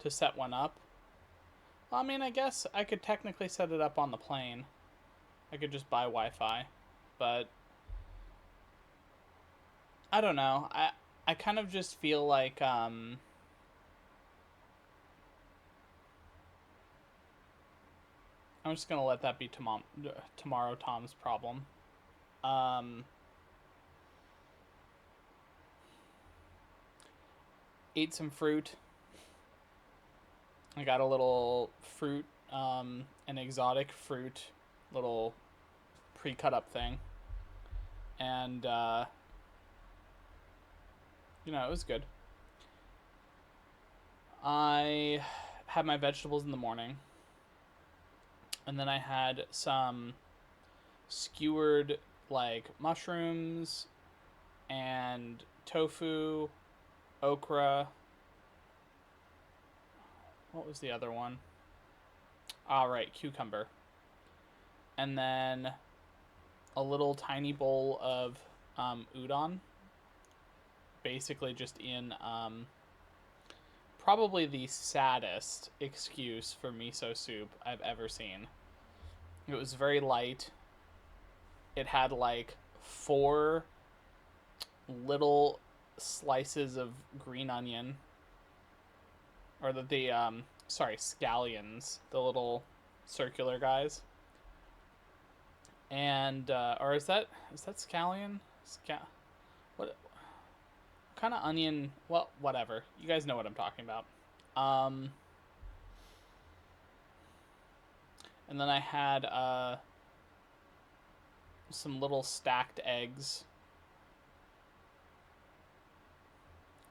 to set one up. Well, I mean, I guess I could technically set it up on the plane. I could just buy Wi-Fi. But I don't know. I kind of just feel like I'm just going to let that be tomorrow Tom's problem. Ate some fruit. I got a little fruit, an exotic fruit, little pre-cut up thing. And, it was good. I had my vegetables in the morning, and then I had some skewered like mushrooms and tofu, okra. What was the other one? All right, cucumber. And then a little tiny bowl of udon. Basically, just in probably the saddest excuse for miso soup I've ever seen. It was very light. It had like 4 little slices of green onion, or the scallions, the little circular guys, and or is that scallion? What kind of onion? Well, whatever. You guys know what I'm talking about. Um, and then I had some little stacked eggs.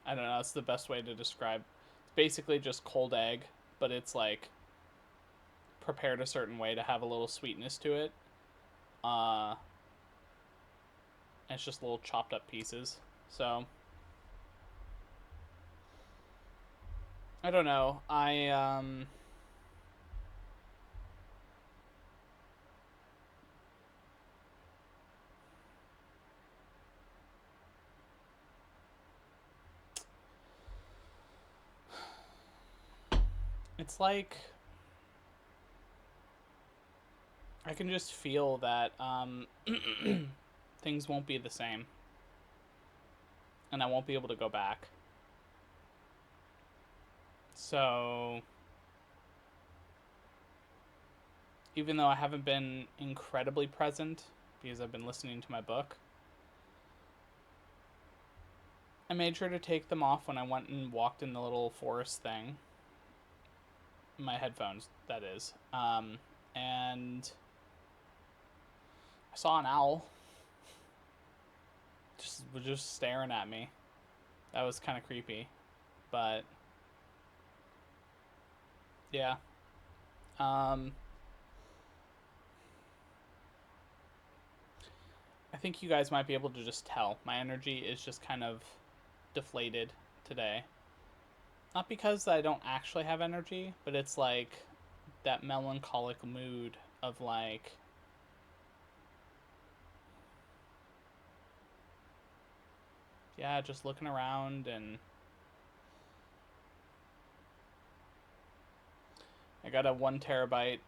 I don't know. That's the best way to describe. It's basically just cold egg, but it's like prepared a certain way to have a little sweetness to it. Uh, and it's just little chopped up pieces. So I don't know. It's like I can just feel that things won't be the same, and I won't be able to go back. So even though I haven't been incredibly present because I've been listening to my book, I made sure to take them off when I went and walked in the little forest thing. My headphones, that is. And I saw an owl. Was just staring at me. That was kind of creepy, but yeah. I think you guys might be able to just tell my energy is just kind of deflated today. Not because I don't actually have energy, but it's like that melancholic mood of like yeah, just looking around, and I got a 1 terabyte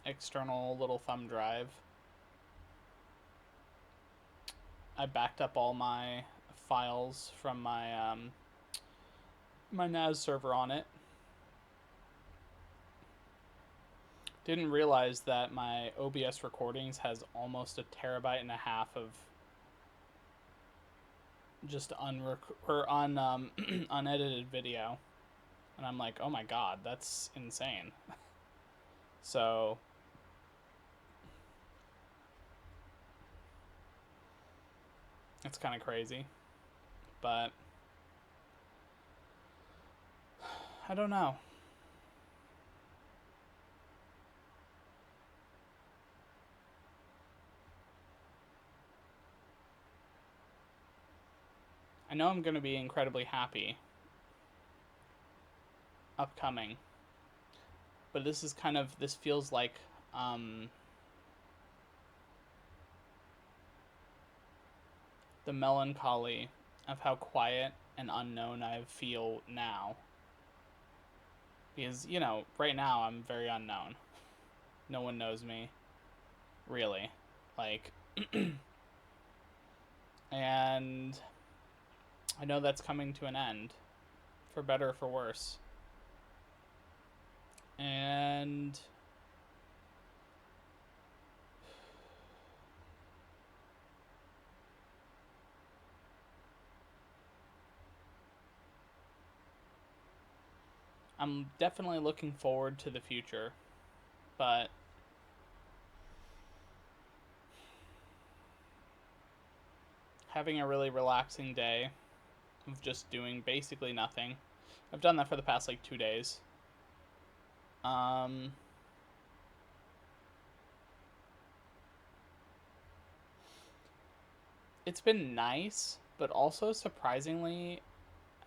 external little thumb drive. I backed up all my files from my NAS server on it. Didn't realize that my OBS recordings has almost 1.5 TB of just unedited video, and I'm like, oh my god, that's insane. So it's kind of crazy, but I don't know. I know I'm going to be incredibly happy upcoming, but this feels like the melancholy of how quiet and unknown I feel now. Because, right now I'm very unknown. No one knows me, really. Like, and I know that's coming to an end, for better or for worse. And I'm definitely looking forward to the future, but having a really relaxing day of just doing basically nothing. I've done that for the past like 2 days. Um, it's been nice, but also surprisingly,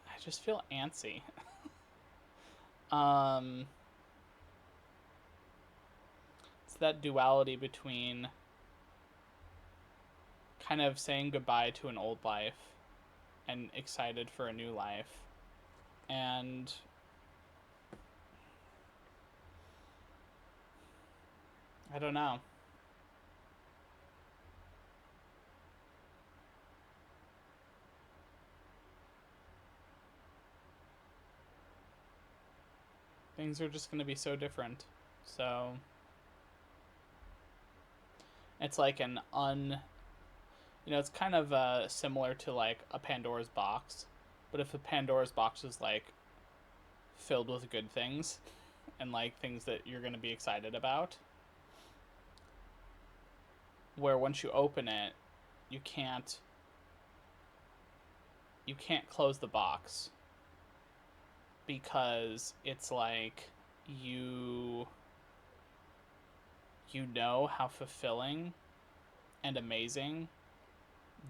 I just feel antsy. um, it's that duality between kind of saying goodbye to an old life and excited for a new life. And I don't know. Things are just going to be so different. So it's like it's kind of similar to like a Pandora's box. But if the Pandora's box is like filled with good things and like things that you're going to be excited about, where once you open it, you can't close the box because it's like you know how fulfilling and amazing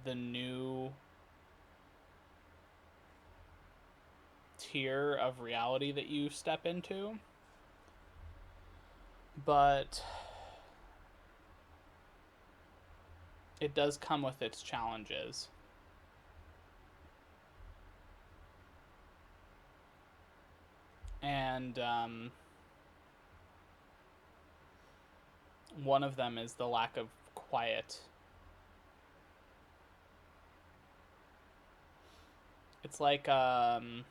the new tier of reality that you step into, but it does come with its challenges. And one of them is the lack of quiet. It's like there's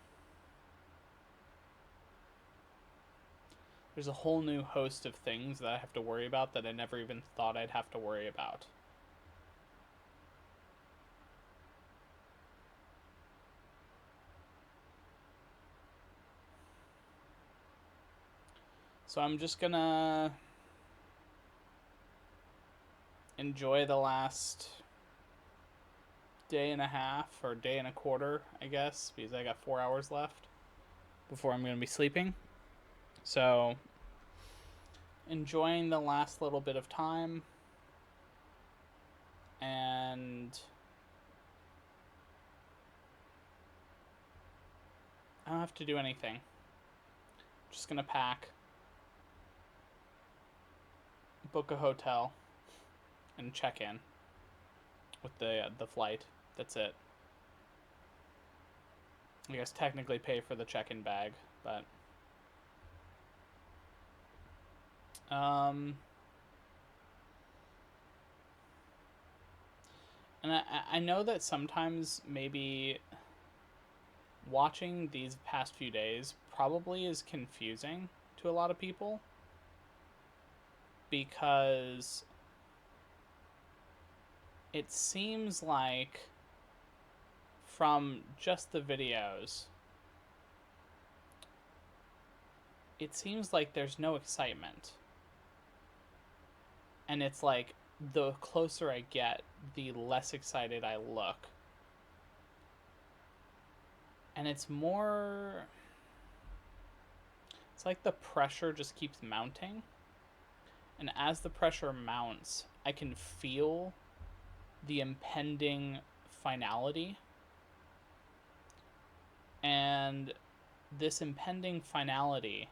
a whole new host of things that I have to worry about that I never even thought I'd have to worry about. So I'm just gonna enjoy the last day and a half or day and a quarter, I guess, because I got 4 hours left before I'm gonna be sleeping. So enjoying the last little bit of time, and I don't have to do anything. Just gonna pack, book a hotel, and check in with the flight. That's it. I guess technically pay for the check-in bag, but um, and I know that sometimes maybe watching these past few days probably is confusing to a lot of people because it seems like from just the videos, it seems like there's no excitement. And it's like the closer I get, the less excited I look. And it's like the pressure just keeps mounting. And as the pressure mounts, I can feel the impending finality. And this impending finality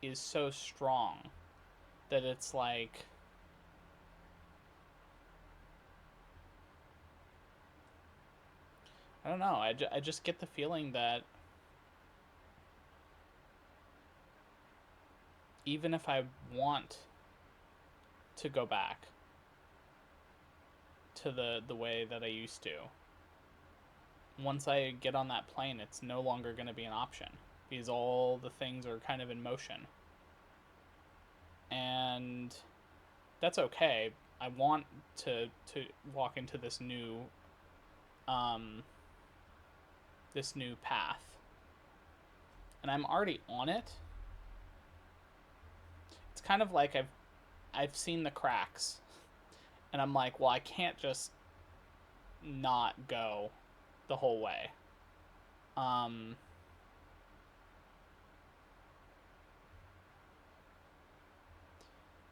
is so strong that it's like I don't know. I just get the feeling that even if I want to go back to the way that I used to, once I get on that plane, it's no longer going to be an option because all the things are kind of in motion. And that's okay. I want to walk into this new path. And I'm already on it. It's kind of like I've seen the cracks. And I'm like, well, I can't just not go the whole way.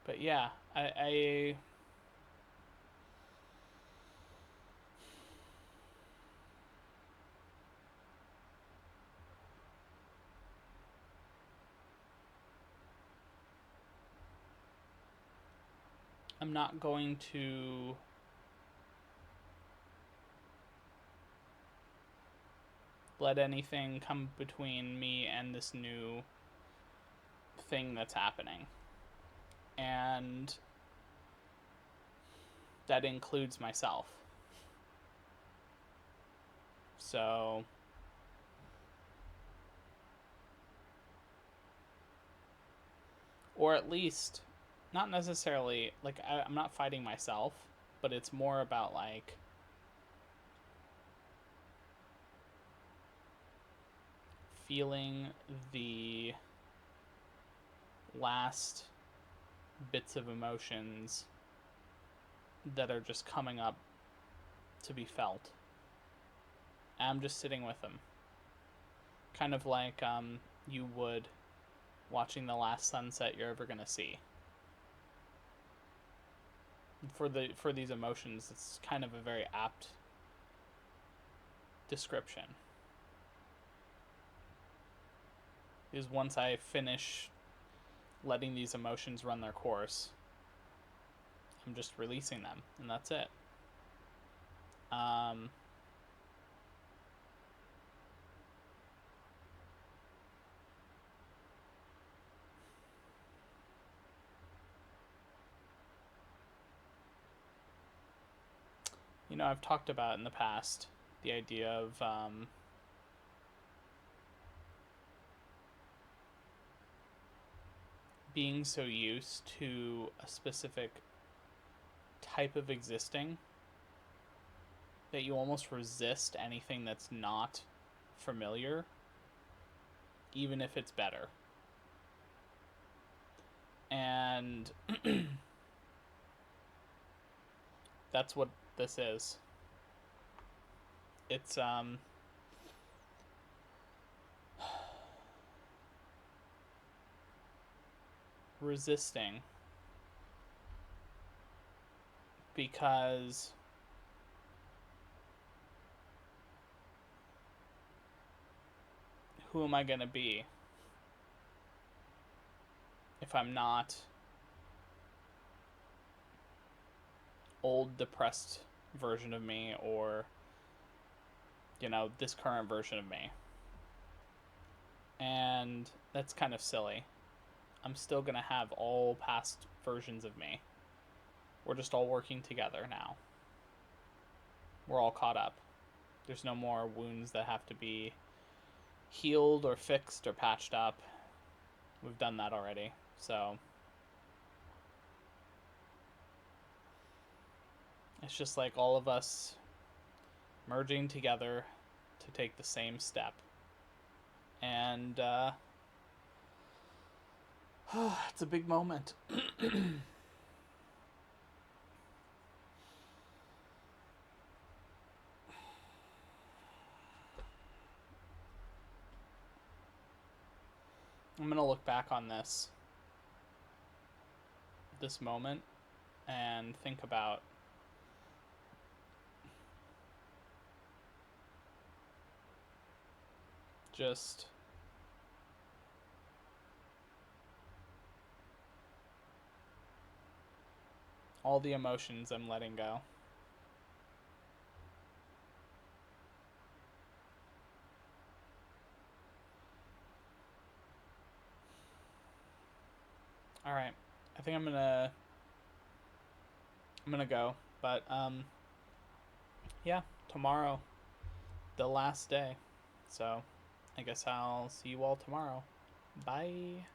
But yeah, I'm not going to let anything come between me and this new thing that's happening. And that includes myself. So, or at least, not necessarily, like, I'm not fighting myself, but it's more about, like, feeling the last bits of emotions that are just coming up to be felt. And I'm just sitting with them. Kind of like you would watching the last sunset you're ever going to see. For these emotions, it's kind of a very apt description. Is once I finish letting these emotions run their course, I'm just releasing them, and that's it. You know, I've talked about in the past the idea of being so used to a specific type of existing that you almost resist anything that's not familiar, even if it's better. And that's what this is. It's resisting because who am I going to be if I'm not old depressed version of me, or this current version of me? And that's kind of silly. I'm still going to have all past versions of me. We're just all working together now. We're all caught up. There's no more wounds that have to be healed or fixed or patched up. We've done that already. So it's just like all of us merging together to take the same step. And it's a big moment. I'm going to look back on this moment and think about just all the emotions I'm letting go. All right. I think I'm going to go, but yeah, tomorrow the last day. So, I guess I'll see you all tomorrow. Bye.